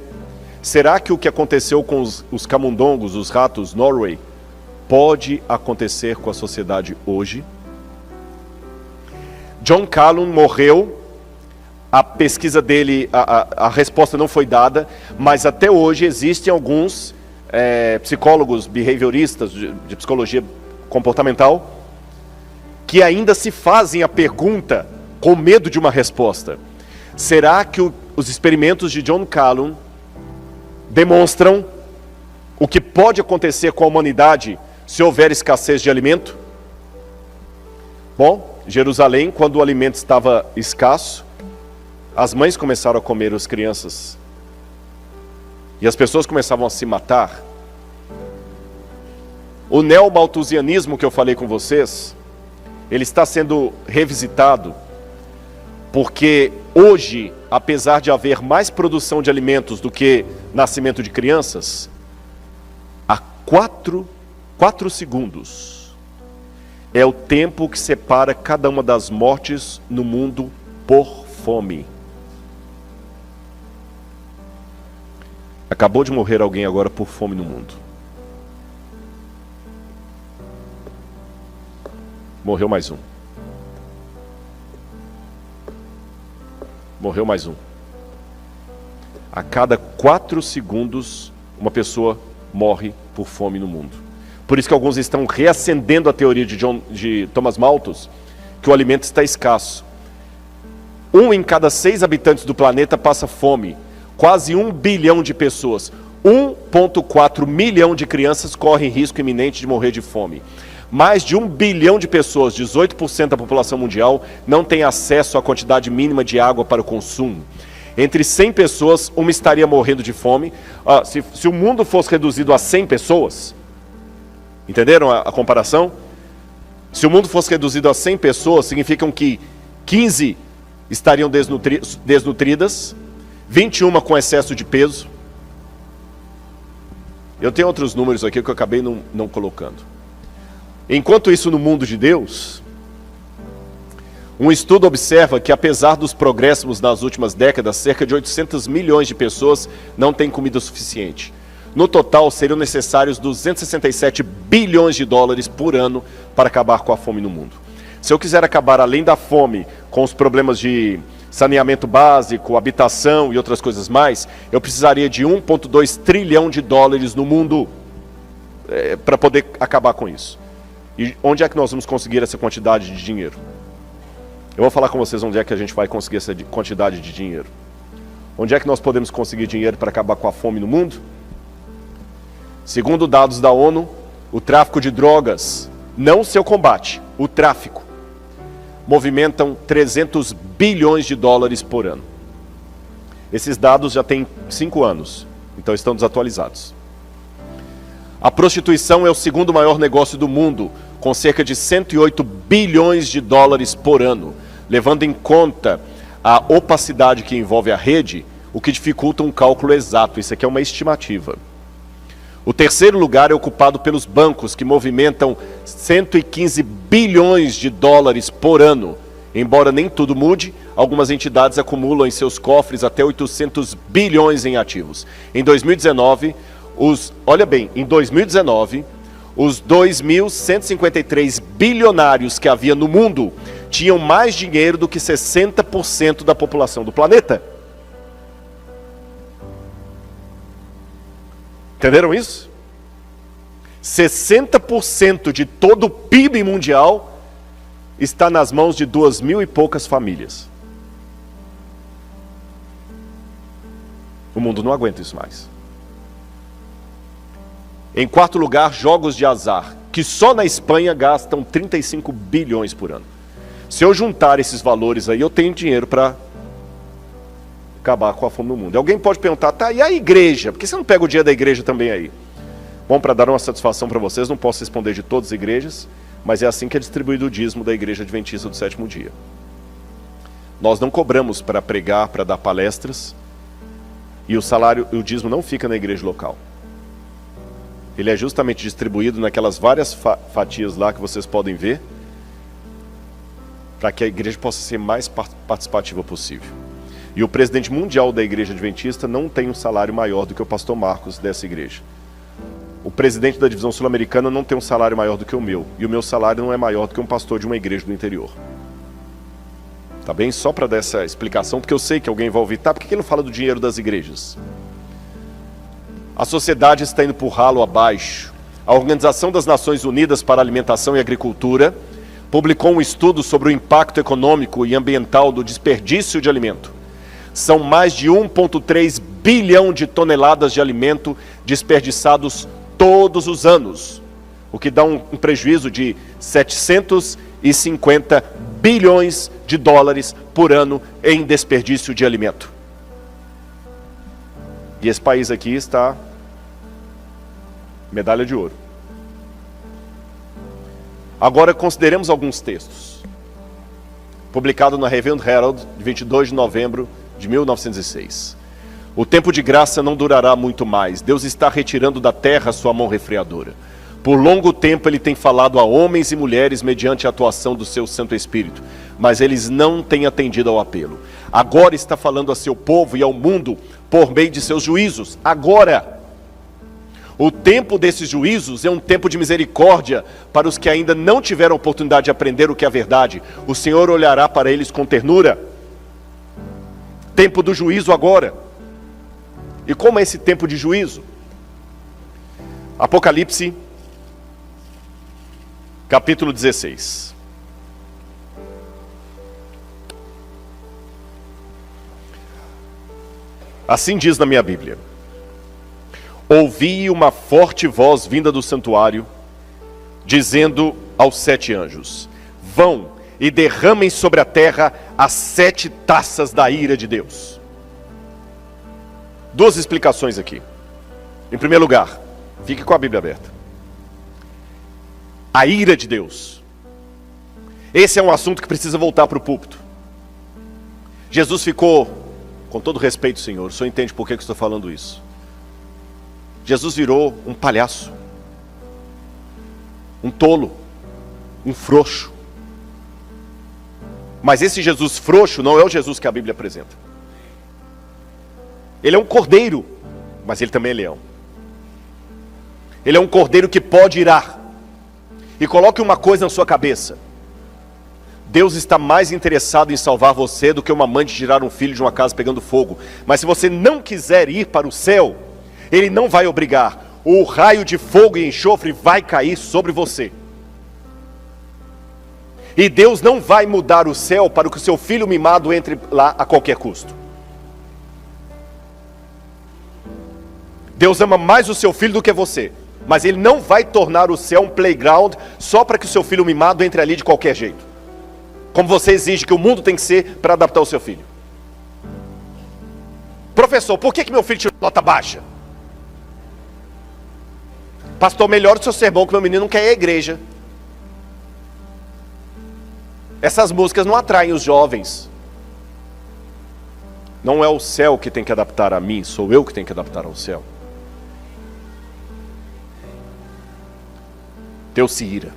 será que o que aconteceu com os camundongos, os ratos Norway, pode acontecer com a sociedade hoje? John Calhoun morreu, a pesquisa dele, a resposta não foi dada, mas até hoje existem alguns psicólogos behavioristas de psicologia comportamental que ainda se fazem a pergunta com medo de uma resposta. Será que os experimentos de John Calhoun demonstram o que pode acontecer com a humanidade se houver escassez de alimento? Bom, Jerusalém, quando o alimento estava escasso, as mães começaram a comer as crianças. E as pessoas começavam a se matar. O neomalthusianismo que eu falei com vocês, ele está sendo revisitado, porque hoje, apesar de haver mais produção de alimentos do que nascimento de crianças, há 4 segundos é o tempo que separa cada uma das mortes no mundo por fome. Acabou de morrer alguém agora por fome no mundo. Morreu mais um. Morreu mais um. A cada 4 segundos, uma pessoa morre por fome no mundo. Por isso que alguns estão reacendendo a teoria de Thomas Malthus, que o alimento está escasso. 1 em cada 6 habitantes do planeta passa fome. Quase 1 bilhão de pessoas. 1,4 milhão de crianças correm risco iminente de morrer de fome. Mais de 1 bilhão de pessoas, 18% da população mundial, não tem acesso à quantidade mínima de água para o consumo. Entre 100 pessoas, uma estaria morrendo de fome. Se o mundo fosse reduzido a 100 pessoas, entenderam a comparação? Se o mundo fosse reduzido a 100 pessoas, significam que 15 estariam desnutridas, 21 com excesso de peso. Eu tenho outros números aqui que eu acabei não colocando. Enquanto isso, no mundo de Deus, um estudo observa que, apesar dos progressos nas últimas décadas, cerca de 800 milhões de pessoas não têm comida suficiente. No total, seriam necessários 267 bilhões de dólares por ano para acabar com a fome no mundo. Se eu quiser acabar, além da fome, com os problemas de saneamento básico, habitação e outras coisas mais, eu precisaria de 1,2 trilhão de dólares no mundo para poder acabar com isso. E onde é que nós vamos conseguir essa quantidade de dinheiro? Eu vou falar com vocês onde é que a gente vai conseguir essa quantidade de dinheiro. Onde é que nós podemos conseguir dinheiro para acabar com a fome no mundo? Segundo dados da ONU, o tráfico de drogas, não o seu combate, o tráfico, movimentam 300 bilhões de dólares por ano. Esses dados já têm 5 anos, então estão desatualizados. A prostituição é o segundo maior negócio do mundo, com cerca de 108 bilhões de dólares por ano, levando em conta a opacidade que envolve a rede, o que dificulta um cálculo exato. Isso aqui é uma estimativa. O terceiro lugar é ocupado pelos bancos, que movimentam 115 bilhões de dólares por ano. Embora nem tudo mude, algumas entidades acumulam em seus cofres até 800 bilhões em ativos. Em 2019, em 2019, os 2.153 bilionários que havia no mundo tinham mais dinheiro do que 60% da população do planeta. Entenderam isso? 60% de todo o PIB mundial está nas mãos de 2.000 e poucas famílias. O mundo não aguenta isso mais. Em quarto lugar, jogos de azar, que só na Espanha gastam 35 bilhões por ano. Se eu juntar esses valores aí, eu tenho dinheiro para acabar com a fome no mundo. Alguém pode perguntar, tá, e a igreja? Por que você não pega o dia da igreja também aí? Bom, para dar uma satisfação para vocês, não posso responder de todas as igrejas, mas é assim que é distribuído o dízimo da Igreja Adventista do Sétimo Dia. Nós não cobramos para pregar, para dar palestras, e o dízimo não fica na igreja local. Ele é justamente distribuído naquelas várias fatias lá que vocês podem ver, para que a igreja possa ser mais participativa possível. E o presidente mundial da Igreja Adventista não tem um salário maior do que o pastor Marcos dessa igreja. O presidente da divisão sul-americana não tem um salário maior do que o meu. E o meu salário não é maior do que um pastor de uma igreja do interior. Tá bem? Só para dar essa explicação, porque eu sei que alguém vai ouvir, tá, por que ele não fala do dinheiro das igrejas? A sociedade está indo por ralo abaixo. A Organização das Nações Unidas para a Alimentação e Agricultura publicou um estudo sobre o impacto econômico e ambiental do desperdício de alimento. São mais de 1,3 bilhão de toneladas de alimento desperdiçados todos os anos, o que dá um prejuízo de 750 bilhões de dólares por ano em desperdício de alimento. E esse país aqui está medalha de ouro. Agora consideremos alguns textos. Publicado na Review and Herald, de 22 de novembro de 1906. O tempo de graça não durará muito mais. Deus está retirando da terra sua mão refreadora. Por longo tempo ele tem falado a homens e mulheres mediante a atuação do seu Santo Espírito, mas eles não têm atendido ao apelo. Agora está falando a seu povo e ao mundo por meio de seus juízos. Agora! O tempo desses juízos é um tempo de misericórdia para os que ainda não tiveram oportunidade de aprender o que é a verdade. O Senhor olhará para eles com ternura. Tempo do juízo agora. E como é esse tempo de juízo? Apocalipse, capítulo 16. Assim diz na minha Bíblia: ouvi uma forte voz vinda do santuário, dizendo aos 7 anjos: vão e derramem sobre a terra as 7 taças da ira de Deus. Duas explicações aqui. Em primeiro lugar, fique com a Bíblia aberta. A ira de Deus. Esse é um assunto que precisa voltar para o púlpito. Jesus ficou, com todo respeito, Senhor, o Senhor entende por que eu estou falando isso. Jesus virou um palhaço, um tolo, um frouxo. Mas esse Jesus frouxo não é o Jesus que a Bíblia apresenta. Ele é um cordeiro, mas ele também é leão. Ele é um cordeiro que pode irar. E coloque uma coisa na sua cabeça: Deus está mais interessado em salvar você do que uma mãe de tirar um filho de uma casa pegando fogo. Mas se você não quiser ir para o céu, Ele não vai obrigar. O raio de fogo e enxofre vai cair sobre você. E Deus não vai mudar o céu para que o seu filho mimado entre lá a qualquer custo. Deus ama mais o seu filho do que você, mas Ele não vai tornar o céu um playground só para que o seu filho mimado entre ali de qualquer jeito, como você exige que o mundo tem que ser para adaptar o seu filho. Professor, por que meu filho tirou nota baixa? Pastor, melhora o seu sermão que meu menino não quer ir à igreja. Essas músicas não atraem os jovens. Não é o céu que tem que adaptar a mim, sou eu que tenho que adaptar ao céu. Deus se ira.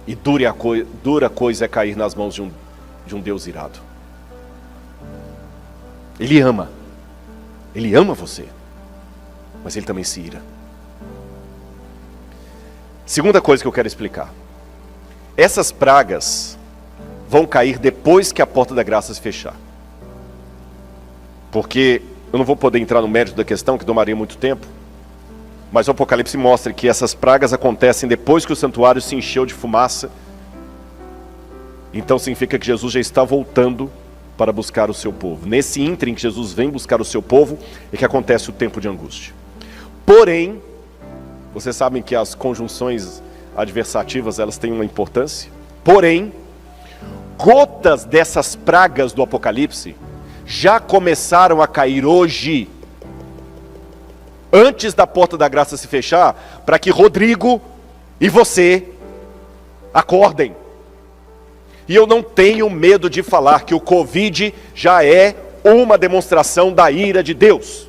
E dura coisa é cair nas mãos de um Deus irado. Ele ama. Ele ama você. Mas ele também se ira. Segunda coisa que eu quero explicar. Essas pragas vão cair depois que a porta da graça se fechar. Porque eu não vou poder entrar no mérito da questão, que tomaria muito tempo. Mas o Apocalipse mostra que essas pragas acontecem depois que o santuário se encheu de fumaça. Então significa que Jesus já está voltando para buscar o seu povo. Nesse ínterim que Jesus vem buscar o seu povo, é que acontece o tempo de angústia. Porém, vocês sabem que as conjunções adversativas, elas têm uma importância. Porém, gotas dessas pragas do Apocalipse já começaram a cair hoje, antes da porta da graça se fechar, para que Rodrigo e você acordem. E eu não tenho medo de falar que o Covid já é uma demonstração da ira de Deus.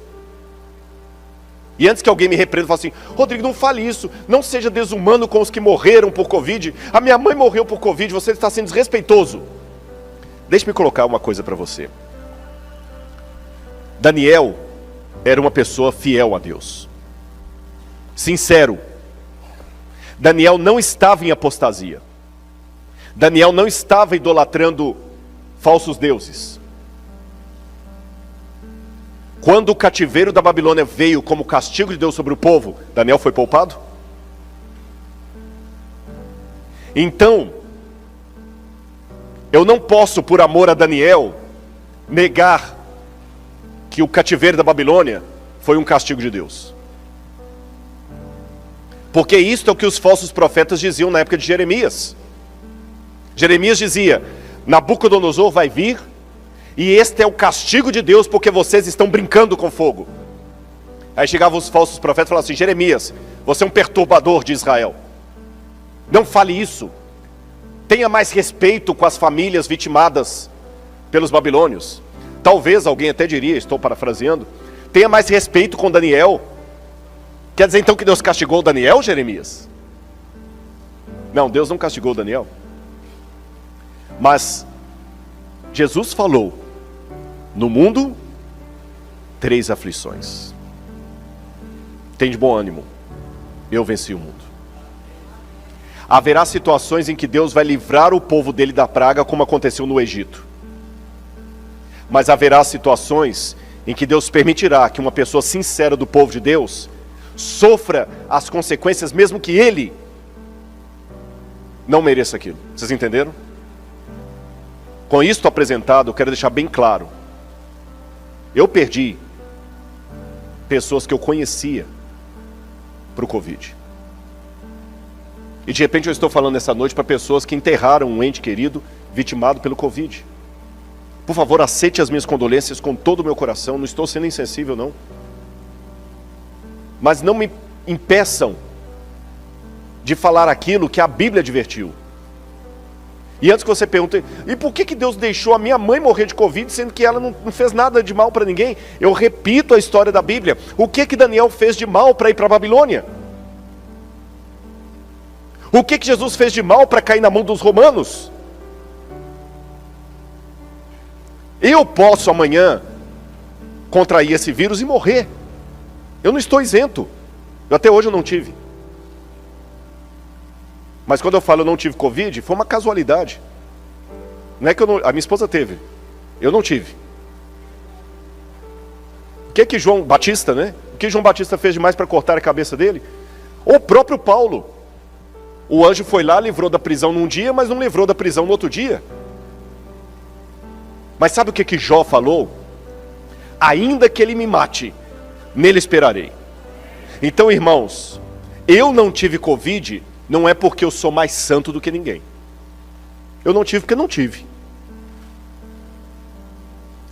E antes que alguém me repreenda, fale assim: Rodrigo, não fale isso, não seja desumano com os que morreram por Covid. A minha mãe morreu por Covid, você está sendo desrespeitoso. Deixe-me colocar uma coisa para você. Daniel era uma pessoa fiel a Deus, sincero. Daniel não estava em apostasia. Daniel não estava idolatrando falsos deuses. Quando o cativeiro da Babilônia veio como castigo de Deus sobre o povo, Daniel foi poupado? Então, eu não posso, por amor a Daniel, negar que o cativeiro da Babilônia foi um castigo de Deus. Porque isto é o que os falsos profetas diziam na época de Jeremias. Jeremias dizia: Nabucodonosor vai vir, e este é o castigo de Deus, porque vocês estão brincando com fogo. Aí chegavam os falsos profetas e falavam assim: Jeremias, você é um perturbador de Israel. Não fale isso. Tenha mais respeito com as famílias vitimadas pelos babilônios. Talvez alguém até diria, estou parafraseando, tenha mais respeito com Daniel. Quer dizer então que Deus castigou Daniel, Jeremias? Não, Deus não castigou Daniel. Mas Jesus falou: no mundo, 3 aflições. Tem de bom ânimo, eu venci o mundo. Haverá situações em que Deus vai livrar o povo dele da praga, como aconteceu no Egito. Mas haverá situações em que Deus permitirá que uma pessoa sincera do povo de Deus sofra as consequências, mesmo que ele não mereça aquilo. Vocês entenderam? Com isto apresentado, eu quero deixar bem claro: eu perdi pessoas que eu conhecia para o Covid. E de repente eu estou falando essa noite para pessoas que enterraram um ente querido vitimado pelo Covid. Por favor, aceite as minhas condolências com todo o meu coração, não estou sendo insensível não. Mas não me impeçam de falar aquilo que a Bíblia advertiu. E antes que você pergunte: e por que Deus deixou a minha mãe morrer de Covid, sendo que ela não fez nada de mal para ninguém? Eu repito a história da Bíblia. O que Daniel fez de mal para ir para a Babilônia? O que Jesus fez de mal para cair na mão dos romanos? Eu posso amanhã contrair esse vírus e morrer. Eu não estou isento. Até hoje eu não tive. Mas quando eu falo eu não tive Covid, foi uma casualidade. Não é que a minha esposa teve, eu não tive. O que João Batista, né? O que João Batista fez demais para cortar a cabeça dele? O próprio Paulo. O anjo foi lá, livrou da prisão num dia, mas não livrou da prisão no outro dia. Mas sabe o que Jó falou? Ainda que ele me mate, nele esperarei. Então, irmãos, eu não tive Covid, não é porque eu sou mais santo do que ninguém. Eu não tive porque não tive.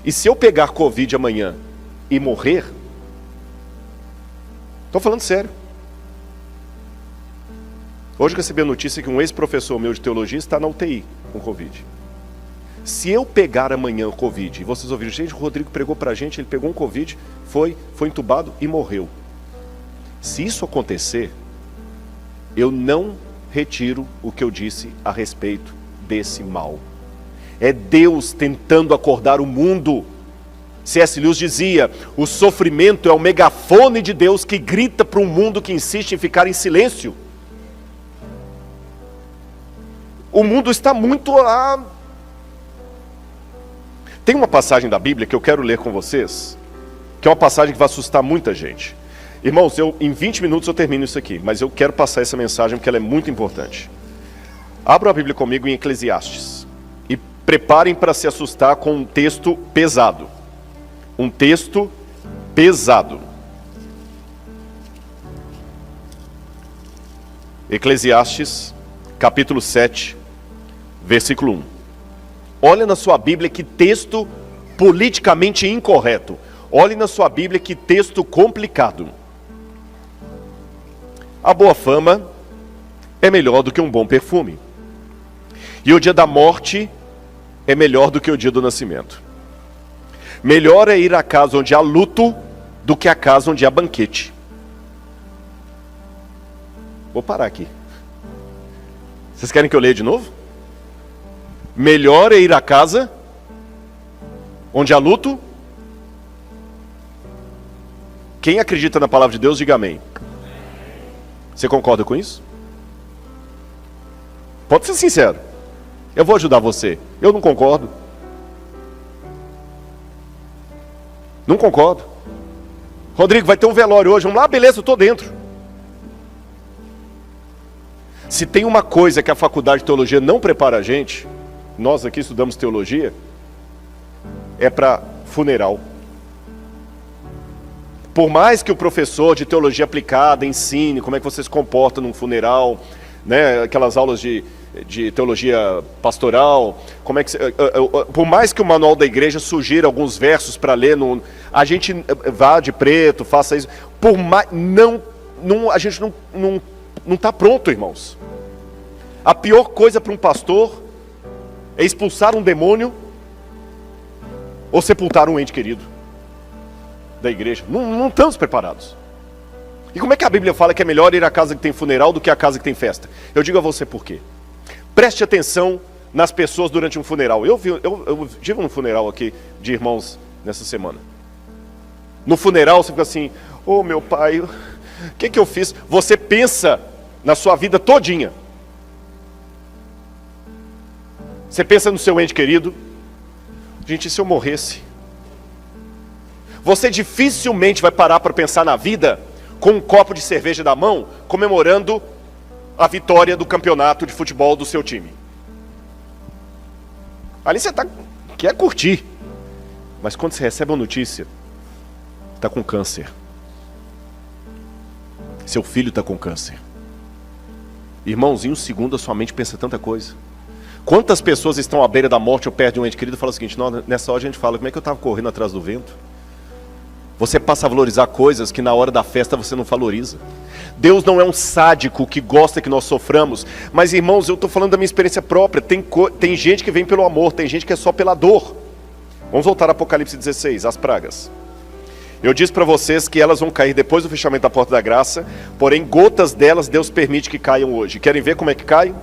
E se eu pegar Covid amanhã e morrer, estou falando sério. Hoje eu recebi a notícia que um ex-professor meu de teologia está na UTI, com Covid. Se eu pegar amanhã o Covid, e vocês ouviram, gente, o Rodrigo pregou pra gente, ele pegou um Covid, foi entubado e morreu. Se isso acontecer, eu não retiro o que eu disse a respeito desse mal. É Deus tentando acordar o mundo. C.S. Lewis dizia, o sofrimento é o megafone de Deus que grita para um mundo que insiste em ficar em silêncio. O mundo está muito lá. Tem uma passagem da Bíblia que eu quero ler com vocês, que é uma passagem que vai assustar muita gente. Irmãos, em 20 minutos eu termino isso aqui, mas eu quero passar essa mensagem porque ela é muito importante. Abra a Bíblia comigo em Eclesiastes e preparem para se assustar com um texto pesado. Um texto pesado. Eclesiastes, capítulo 7, versículo 1. Olha na sua Bíblia que texto politicamente incorreto. Olhe na sua Bíblia que texto complicado. A boa fama é melhor do que um bom perfume. E o dia da morte é melhor do que o dia do nascimento. Melhor é ir à casa onde há luto do que à casa onde há banquete. Vou parar aqui. Vocês querem que eu leia de novo? Melhor é ir à casa onde há luto. Quem acredita na palavra de Deus, diga amém. Você concorda com isso? Pode ser sincero. Eu vou ajudar você. Eu não concordo. Não concordo. Rodrigo, vai ter um velório hoje. Vamos lá, beleza, eu estou dentro. Se tem uma coisa que a faculdade de teologia não prepara a gente, nós aqui estudamos teologia, é para funeral. Por mais que o professor de teologia aplicada ensine como é que você se comporta num funeral, né, aquelas aulas de teologia pastoral, como é que por mais que o manual da igreja sugira alguns versos para ler, a gente vá de preto, faça isso, por mais, a gente não está pronto, irmãos. A pior coisa para um pastor é expulsar um demônio ou sepultar um ente querido da igreja. Não estamos preparados. E como é que a Bíblia fala que é melhor ir à casa que tem funeral do que à casa que tem festa? Eu digo a você por quê. Preste atenção nas pessoas durante um funeral. Eu tive um funeral aqui de irmãos nessa semana. No funeral você fica assim, ô meu pai, o que eu fiz? Você pensa na sua vida todinha. Você pensa no seu ente querido. Gente, e se eu morresse? Você dificilmente vai parar para pensar na vida com um copo de cerveja na mão, comemorando a vitória do campeonato de futebol do seu time. Ali você quer curtir. Mas quando você recebe uma notícia, está com câncer. Seu filho está com câncer. Irmãos, em um segundo a sua mente pensa tanta coisa. Quantas pessoas estão à beira da morte ou perto de um ente querido e falam o seguinte, nessa hora a gente fala, como é que eu estava correndo atrás do vento? Você passa a valorizar coisas que na hora da festa você não valoriza. Deus não é um sádico que gosta que nós soframos. Mas irmãos, eu estou falando da minha experiência própria. Tem gente que vem pelo amor, tem gente que é só pela dor. Vamos voltar a Apocalipse 16, as pragas. Eu disse para vocês que elas vão cair depois do fechamento da porta da graça. Porém, gotas delas Deus permite que caiam hoje. Querem ver como é que cai?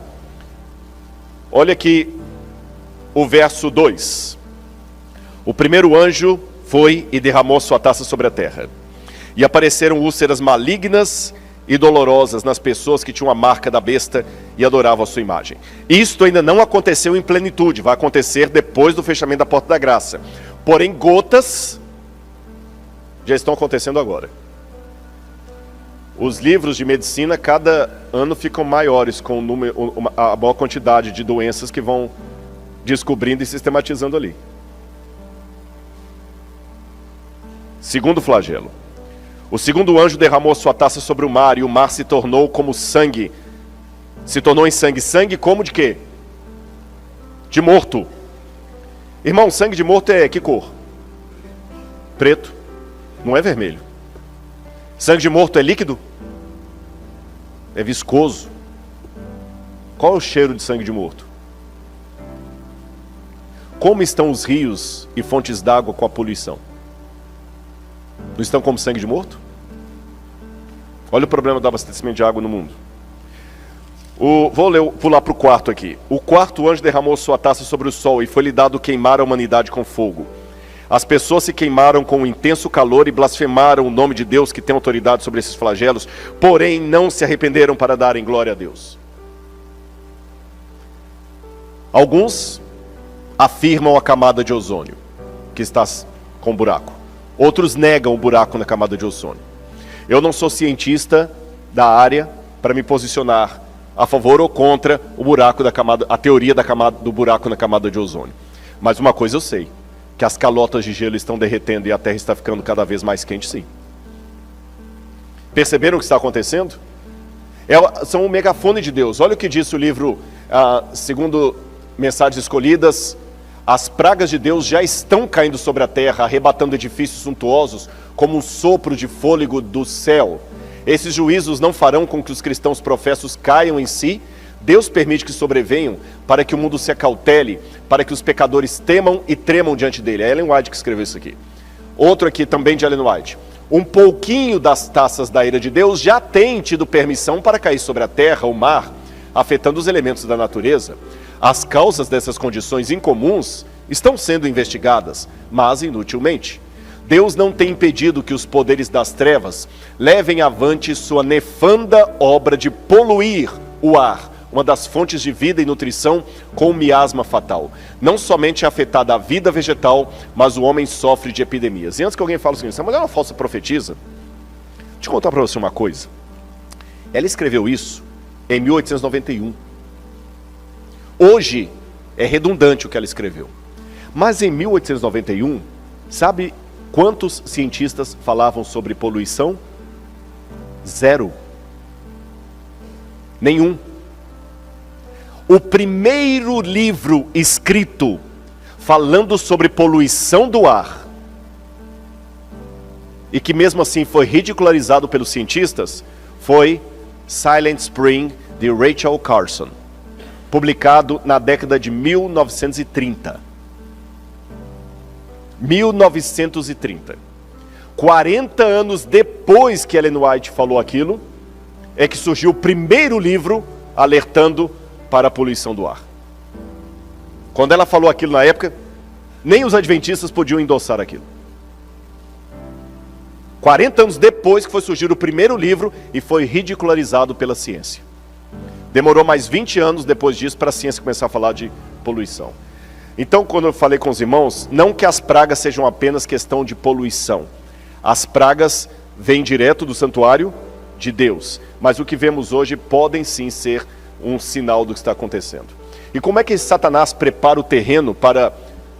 Olha aqui o verso 2. O primeiro anjo foi e derramou sua taça sobre a terra. E apareceram úlceras malignas e dolorosas nas pessoas que tinham a marca da besta e adoravam a sua imagem. Isto ainda não aconteceu em plenitude, vai acontecer depois do fechamento da porta da graça. Porém, gotas já estão acontecendo agora. Os livros de medicina, cada ano ficam maiores com a maior quantidade de doenças que vão descobrindo e sistematizando ali. Segundo flagelo. O segundo anjo derramou sua taça sobre o mar, e o mar se tornou como sangue. Se tornou em sangue. Sangue como de quê? De morto. Irmão, sangue de morto é que cor? Preto. Não é vermelho. Sangue de morto é líquido? É viscoso. Qual é o cheiro de sangue de morto? como estão os rios e fontes d'água com a poluição? Não estão como sangue de morto? Olha o problema do abastecimento de água no mundo. Pular para o quarto aqui. O quarto anjo derramou sua taça sobre o sol e foi-lhe dado queimar a humanidade com fogo. As pessoas se queimaram com um intenso calor e blasfemaram o nome de Deus que tem autoridade sobre esses flagelos, porém não se arrependeram para darem glória a Deus. Alguns afirmam a camada de ozônio, que está com buraco. Outros negam o buraco na camada de ozônio. Eu não sou cientista da área para me posicionar a favor ou contra o buraco da camada, a teoria da camada, do buraco na camada de ozônio. Mas uma coisa eu sei, que as calotas de gelo estão derretendo e a Terra está ficando cada vez mais quente, sim. Perceberam o que está acontecendo? São um megafone de Deus. Olha o que diz o livro, segundo Mensagens Escolhidas: as pragas de Deus já estão caindo sobre a terra, arrebatando edifícios suntuosos como um sopro de fôlego do céu. Esses juízos não farão com que os cristãos professos caiam em si. Deus permite que sobrevenham para que o mundo se acautele, para que os pecadores temam e tremam diante dele. É Ellen White que escreveu isso aqui. Outro aqui também de Ellen White. Um pouquinho das taças da ira de Deus já tem tido permissão para cair sobre a terra, o mar, afetando os elementos da natureza. As causas dessas condições incomuns estão sendo investigadas, mas inutilmente. Deus não tem impedido que os poderes das trevas levem avante sua nefanda obra de poluir o ar, uma das fontes de vida e nutrição, com um miasma fatal. Não somente é afetada a vida vegetal, mas o homem sofre de epidemias. E antes que alguém fale assim, essa mulher é uma falsa profetisa, deixa eu contar para você uma coisa. Ela escreveu isso em 1891. Hoje é redundante o que ela escreveu. Mas em 1891, sabe quantos cientistas falavam sobre poluição? 0. Nenhum. O primeiro livro escrito falando sobre poluição do ar, e que mesmo assim foi ridicularizado pelos cientistas, foi Silent Spring, de Rachel Carson, publicado na década de 1930. 1930. 40 anos depois que Ellen White falou aquilo, é que surgiu o primeiro livro alertando para a poluição do ar. Quando ela falou aquilo na época, nem os adventistas podiam endossar aquilo. 40 anos depois que foi surgir o primeiro livro e foi ridicularizado pela ciência. Demorou mais 20 anos depois disso para a ciência começar a falar de poluição. Então, quando eu falei com os irmãos, não que as pragas sejam apenas questão de poluição. As pragas vêm direto do santuário de Deus. Mas o que vemos hoje podem sim ser um sinal do que está acontecendo. E como é que Satanás prepara o terreno para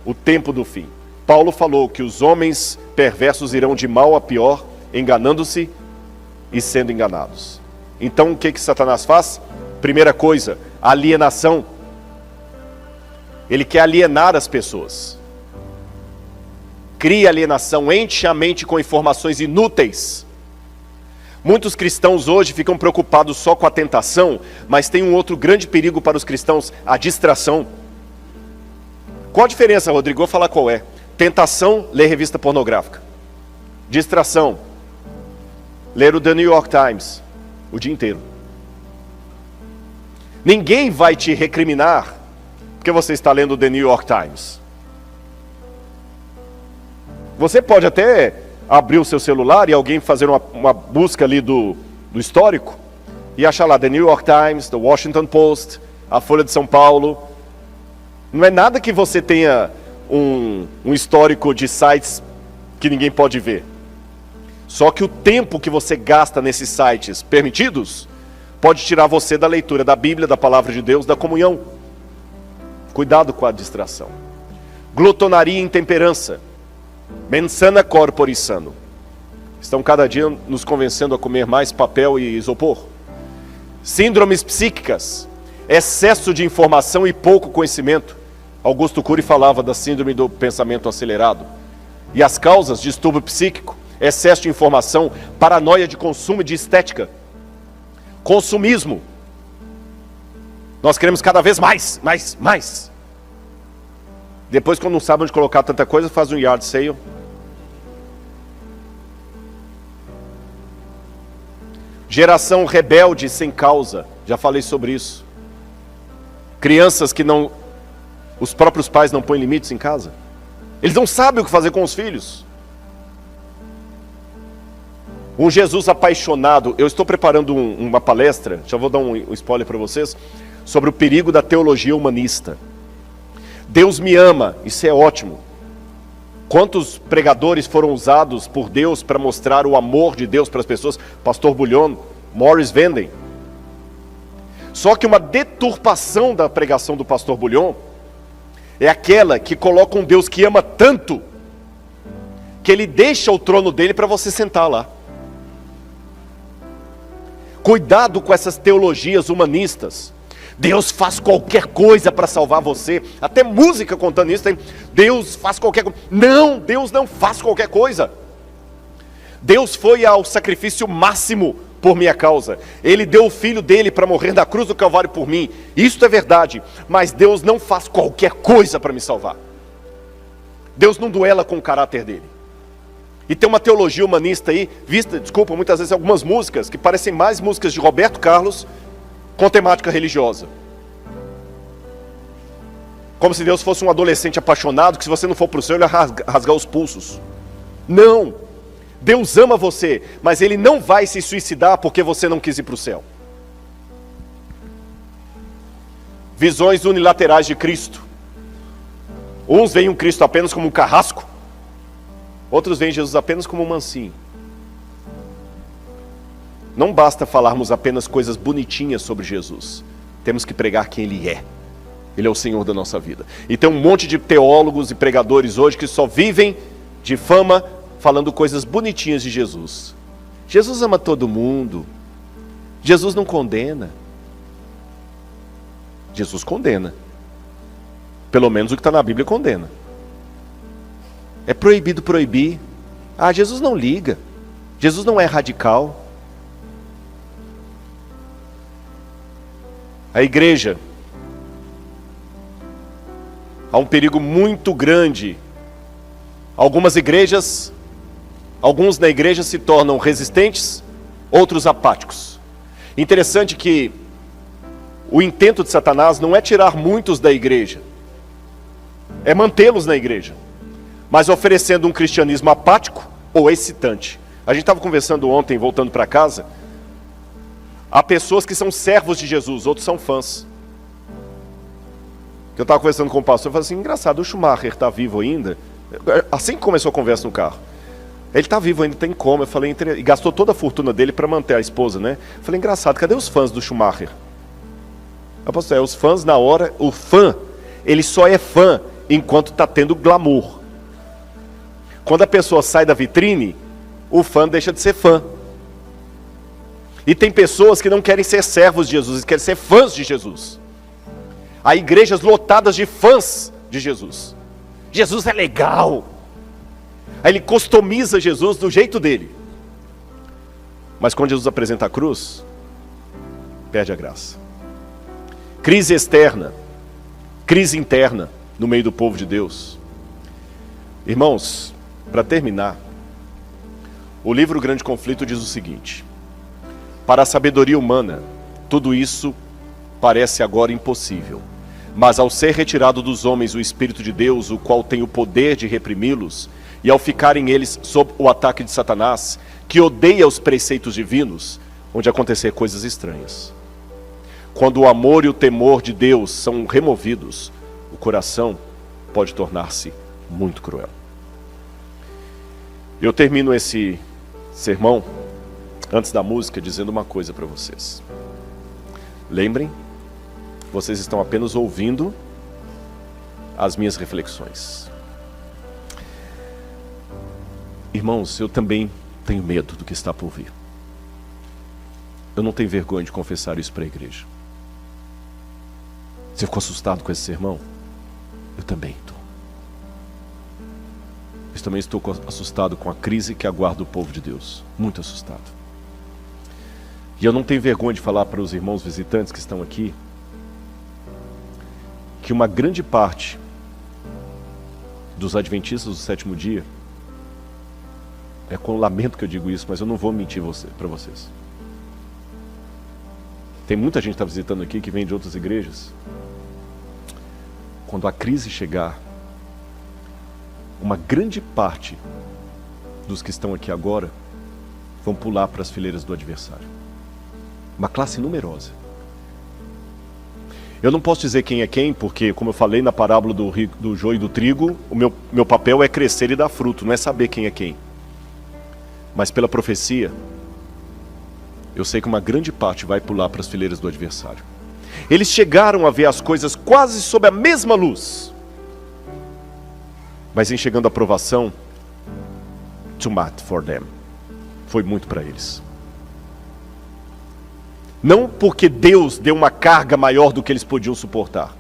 o tempo do fim? Paulo falou que os homens perversos irão de mal a pior, enganando-se e sendo enganados. Então, o que Satanás faz? Primeira coisa, alienação. Ele quer alienar as pessoas. Cria alienação, enche a mente com informações inúteis. Muitos cristãos hoje ficam preocupados só com a tentação, mas tem um outro grande perigo para os cristãos, a distração. Qual a diferença, Rodrigo? Vou falar qual é. Tentação, ler revista pornográfica. Distração, ler o The New York Times o dia inteiro. Ninguém vai te recriminar porque você está lendo o The New York Times. Você pode até abrir o seu celular e alguém fazer uma busca ali do histórico e achar lá The New York Times, The Washington Post, a Folha de São Paulo. Não é nada que você tenha um histórico de sites que ninguém pode ver. Só que o tempo que você gasta nesses sites permitidos pode tirar você da leitura da Bíblia, da Palavra de Deus, da comunhão. Cuidado com a distração. Glutonaria e intemperança. Mensana corpore sano. Estão cada dia nos convencendo a comer mais papel e isopor. Síndromes psíquicas. Excesso de informação e pouco conhecimento. Augusto Cury falava da síndrome do pensamento acelerado. E as causas: distúrbio psíquico, excesso de informação, paranoia de consumo e de estética. Consumismo. Nós queremos cada vez mais. Depois, quando não sabe onde colocar tanta coisa, faz um yard sale. Geração rebelde sem causa, já falei sobre isso. Crianças que não, os próprios pais não põem limites em casa. Eles não sabem o que fazer com os filhos. Um Jesus apaixonado. Eu estou preparando uma palestra, já vou dar um spoiler para vocês, sobre o perigo da teologia humanista. Deus me ama, isso é ótimo. Quantos pregadores foram usados por Deus para mostrar o amor de Deus para as pessoas? Pastor Bullion, Morris Venden. Só que uma deturpação da pregação do pastor Bullion é aquela que coloca um Deus que ama tanto que ele deixa o trono dele para você sentar lá. Cuidado com essas teologias humanistas. Deus faz qualquer coisa para salvar você. Até música contando isso tem. Deus faz qualquer coisa. Não, Deus não faz qualquer coisa. Deus foi ao sacrifício máximo por minha causa. Ele deu o filho dele para morrer na cruz do Calvário por mim. Isso é verdade. Mas Deus não faz qualquer coisa para me salvar. Deus não duela com o caráter dele. E tem uma teologia humanista aí, vista, desculpa, muitas vezes algumas músicas que parecem mais músicas de Roberto Carlos com temática religiosa. Como se Deus fosse um adolescente apaixonado que se você não for para o céu ele vai rasgar os pulsos. Não. Deus ama você, mas Ele não vai se suicidar porque você não quis ir para o céu. Visões unilaterais de Cristo. Uns veem um Cristo apenas como um carrasco, outros veem Jesus apenas como um mansinho. Não basta falarmos apenas coisas bonitinhas sobre Jesus. Temos que pregar quem Ele é. Ele é o Senhor da nossa vida. E tem um monte de teólogos e pregadores hoje que só vivem de fama falando coisas bonitinhas de Jesus. Jesus ama todo mundo. Jesus não condena. Jesus condena. Pelo menos o que está na Bíblia condena. É proibido proibir. Ah, Jesus não liga. Jesus não é radical. A igreja, há um perigo muito grande. Alguns na igreja se tornam resistentes, outros apáticos. Interessante que o intento de Satanás não é tirar muitos da igreja, é mantê-los na igreja, mas oferecendo um cristianismo apático ou excitante. A gente estava conversando ontem, voltando para casa. Há pessoas que são servos de Jesus, outros são fãs. Eu estava conversando com o pastor, eu falei assim, engraçado, o Schumacher está vivo ainda? Assim que começou a conversa no carro. Ele está vivo ainda, tem coma. Eu falei, e gastou toda a fortuna dele para manter a esposa, né? Eu falei, engraçado, cadê os fãs do Schumacher? Eu falei, os fãs na hora, o fã, ele só é fã enquanto está tendo glamour. Quando a pessoa sai da vitrine, o fã deixa de ser fã. E tem pessoas que não querem ser servos de Jesus, eles querem ser fãs de Jesus. Há igrejas lotadas de fãs de Jesus. Jesus é legal. Aí ele customiza Jesus do jeito dele. Mas quando Jesus apresenta a cruz, perde a graça. Crise externa, crise interna no meio do povo de Deus. Irmãos, para terminar, o livro Grande Conflito diz o seguinte: para a sabedoria humana, tudo isso parece agora impossível. Mas ao ser retirado dos homens o Espírito de Deus, o qual tem o poder de reprimi-los, e ao ficarem eles sob o ataque de Satanás, que odeia os preceitos divinos, onde acontecer coisas estranhas. Quando o amor e o temor de Deus são removidos, o coração pode tornar-se muito cruel. Eu termino esse sermão antes da música, dizendo uma coisa para vocês. Lembrem, vocês estão apenas ouvindo as minhas reflexões. Irmãos, eu também tenho medo do que está por vir. Eu não tenho vergonha de confessar isso para a igreja. Você ficou assustado com esse sermão? Eu também estou. Eu também estou assustado com a crise que aguarda o povo de Deus. Muito assustado. E eu não tenho vergonha de falar para os irmãos visitantes que estão aqui que uma grande parte dos adventistas do sétimo dia, é com lamento que eu digo isso, mas eu não vou mentir para vocês. Tem muita gente que está visitando aqui que vem de outras igrejas. Quando a crise chegar, uma grande parte dos que estão aqui agora vão pular para as fileiras do adversário. Uma classe numerosa. Eu não posso dizer quem é quem, porque, como eu falei na parábola do joio e do trigo, o meu papel é crescer e dar fruto, não é saber quem é quem. Mas pela profecia, eu sei que uma grande parte vai pular para as fileiras do adversário. Eles chegaram a ver as coisas quase sob a mesma luz. Mas em chegando a provação, too much for them. Foi muito para eles. Não porque Deus deu uma carga maior do que eles podiam suportar.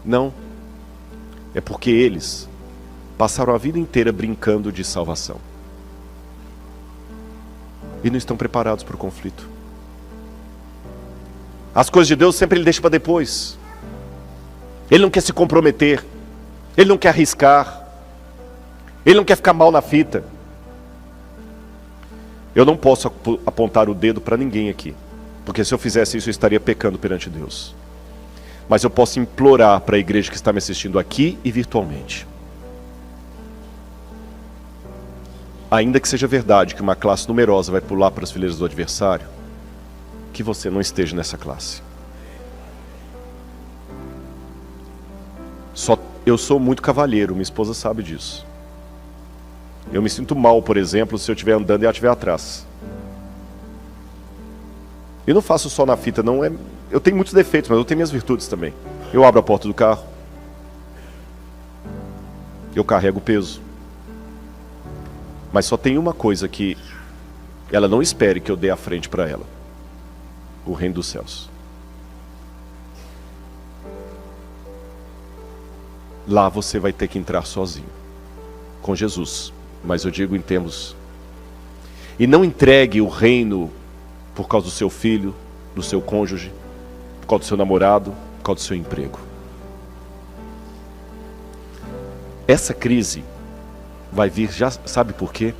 Não. É porque eles passaram a vida inteira brincando de salvação. E não estão preparados para o conflito. As coisas de Deus sempre Ele deixa para depois. Ele não quer se comprometer. Ele não quer arriscar. Ele não quer ficar mal na fita. Eu não posso apontar o dedo para ninguém aqui. Porque se eu fizesse isso, eu estaria pecando perante Deus. Mas eu posso implorar para a igreja que está me assistindo aqui e virtualmente. Ainda que seja verdade que uma classe numerosa vai pular para as fileiras do adversário, que você não esteja nessa classe. Eu sou muito cavalheiro, minha esposa sabe disso. Eu me sinto mal, por exemplo, se eu estiver andando e ela estiver atrás. Eu não faço só na fita, não é. Eu tenho muitos defeitos, mas eu tenho minhas virtudes também. Eu abro a porta do carro. Eu carrego o peso. Mas só tem uma coisa que ela não espere que eu dê a frente para ela: o reino dos céus. Lá você vai ter que entrar sozinho, com Jesus. Mas eu digo em termos. E não entregue o reino por causa do seu filho, do seu cônjuge, por causa do seu namorado, por causa do seu emprego. Essa crise vai vir, já sabe por quê?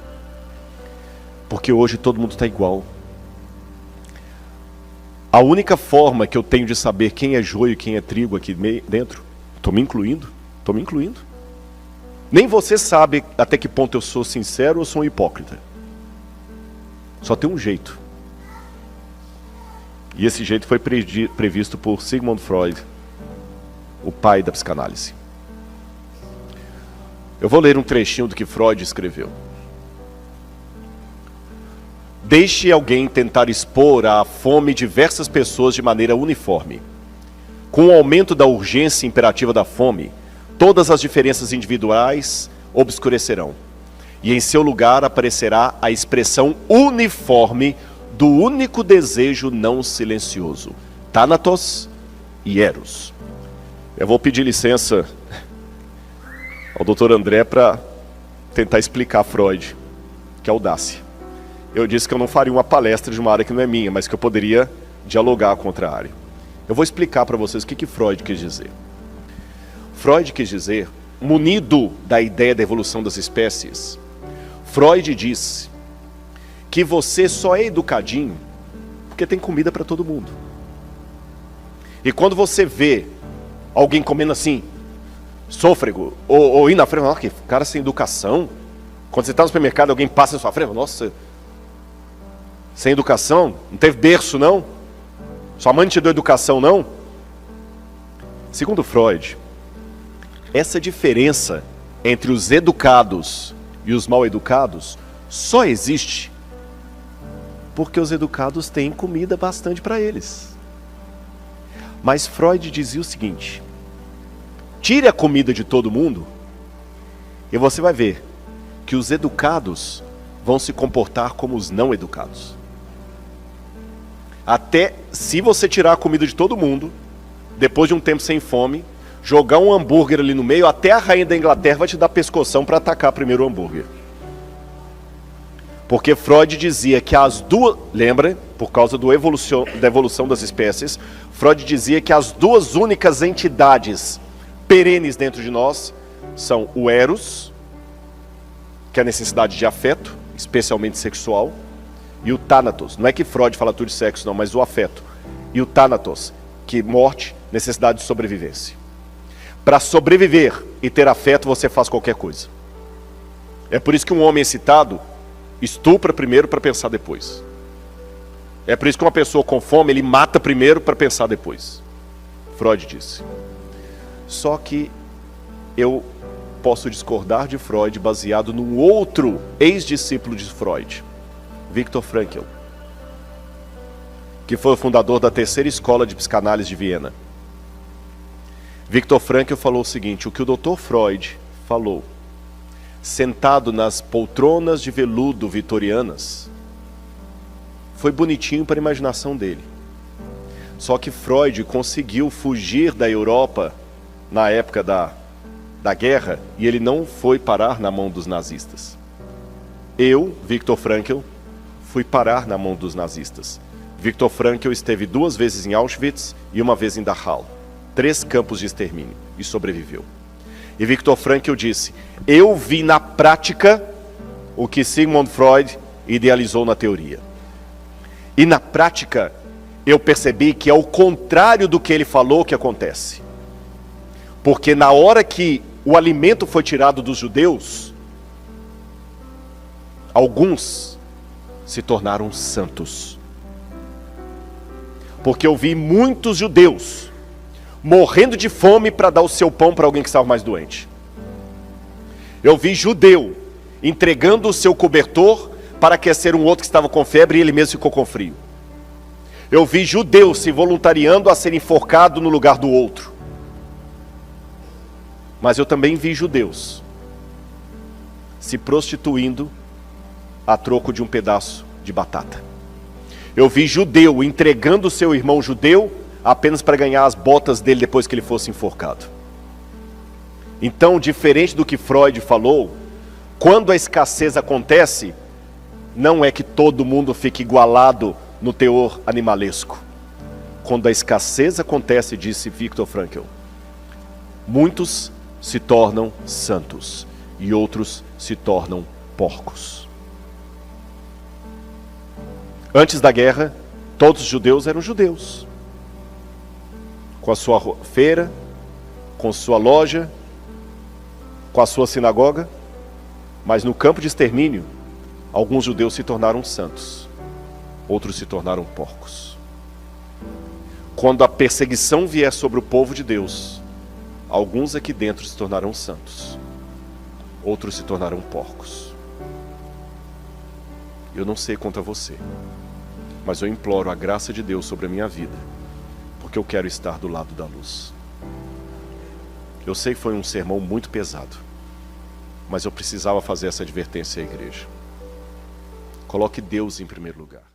Porque hoje todo mundo está igual. A única forma que eu tenho de saber quem é joio e quem é trigo aqui dentro, estou me incluindo. Nem você sabe até que ponto eu sou sincero ou sou um hipócrita. Só tem um jeito. E esse jeito foi previsto por Sigmund Freud, o pai da psicanálise. Eu vou ler um trechinho do que Freud escreveu. Deixe alguém tentar expor à fome diversas pessoas de maneira uniforme. Com o aumento da urgência imperativa da fome, todas as diferenças individuais obscurecerão. E em seu lugar aparecerá a expressão uniforme do único desejo não silencioso: Thanatos e Eros. Eu vou pedir licença ao Dr. André para tentar explicar Freud. Que audácia. Eu disse que eu não faria uma palestra de uma área que não é minha, mas que eu poderia dialogar contra a área. Eu vou explicar para vocês o que Freud quis dizer. Freud quis dizer, munido da ideia da evolução das espécies, Freud disse que você só é educadinho porque tem comida para todo mundo. E quando você vê alguém comendo assim, sôfrego, ou indo na frente, nossa, que cara sem educação. Quando você está no supermercado, alguém passa na sua frente, nossa, sem educação, não teve berço não? Sua mãe não te deu educação não? Segundo Freud, essa diferença entre os educados e os mal educados só existe porque os educados têm comida bastante para eles. Mas Freud dizia o seguinte: tire a comida de todo mundo e você vai ver que os educados vão se comportar como os não educados. Até se você tirar a comida de todo mundo, depois de um tempo sem fome, jogar um hambúrguer ali no meio, até a rainha da Inglaterra vai te dar pescoção para atacar primeiro o hambúrguer. Porque Freud dizia que as duas, lembra, por causa da evolução das espécies, Freud dizia que as duas únicas entidades perenes dentro de nós são o eros, que é a necessidade de afeto, especialmente sexual, e o thanatos. Não é que Freud fala tudo de sexo, não, mas o afeto. E o thanatos, que morte, necessidade de sobrevivência. Para sobreviver e ter afeto, você faz qualquer coisa. É por isso que um homem excitado estupra primeiro para pensar depois. É por isso que uma pessoa com fome, ele mata primeiro para pensar depois. Freud disse. Só que eu posso discordar de Freud baseado num outro ex-discípulo de Freud, Viktor Frankl, que foi o fundador da terceira escola de psicanálise de Viena. Viktor Frankl falou o seguinte: o que o Dr. Freud falou, sentado nas poltronas de veludo vitorianas, foi bonitinho para a imaginação dele. Só que Freud conseguiu fugir da Europa na época da guerra, e ele não foi parar na mão dos nazistas. Eu, Viktor Frankl, fui parar na mão dos nazistas. Viktor Frankl esteve 2 vezes em Auschwitz e 1 vez em Dachau. 3 campos de extermínio, e sobreviveu. E Viktor Frankl disse: eu vi na prática o que Sigmund Freud idealizou na teoria. E na prática, eu percebi que é o contrário do que ele falou que acontece. Porque na hora que o alimento foi tirado dos judeus, alguns se tornaram santos. Porque eu vi muitos judeus morrendo de fome para dar o seu pão para alguém que estava mais doente. Eu vi judeu entregando o seu cobertor para aquecer um outro que estava com febre e ele mesmo ficou com frio. Eu vi judeu se voluntariando a ser enforcado no lugar do outro. Mas eu também vi judeus se prostituindo a troco de um pedaço de batata. Eu vi judeu entregando o seu irmão judeu apenas para ganhar as botas dele depois que ele fosse enforcado. Então, diferente do que Freud falou, quando a escassez acontece, não é que todo mundo fique igualado no teor animalesco. Quando a escassez acontece, disse Viktor Frankl, muitos se tornam santos e outros se tornam porcos. Antes da guerra, todos os judeus eram judeus, com a sua feira, com sua loja, com a sua sinagoga, mas no campo de extermínio, alguns judeus se tornaram santos, outros se tornaram porcos. Quando a perseguição vier sobre o povo de Deus, alguns aqui dentro se tornarão santos, outros se tornarão porcos. Eu não sei quanto a você, mas eu imploro a graça de Deus sobre a minha vida, porque eu quero estar do lado da luz. Eu sei que foi um sermão muito pesado, mas eu precisava fazer essa advertência à igreja. Coloque Deus em primeiro lugar.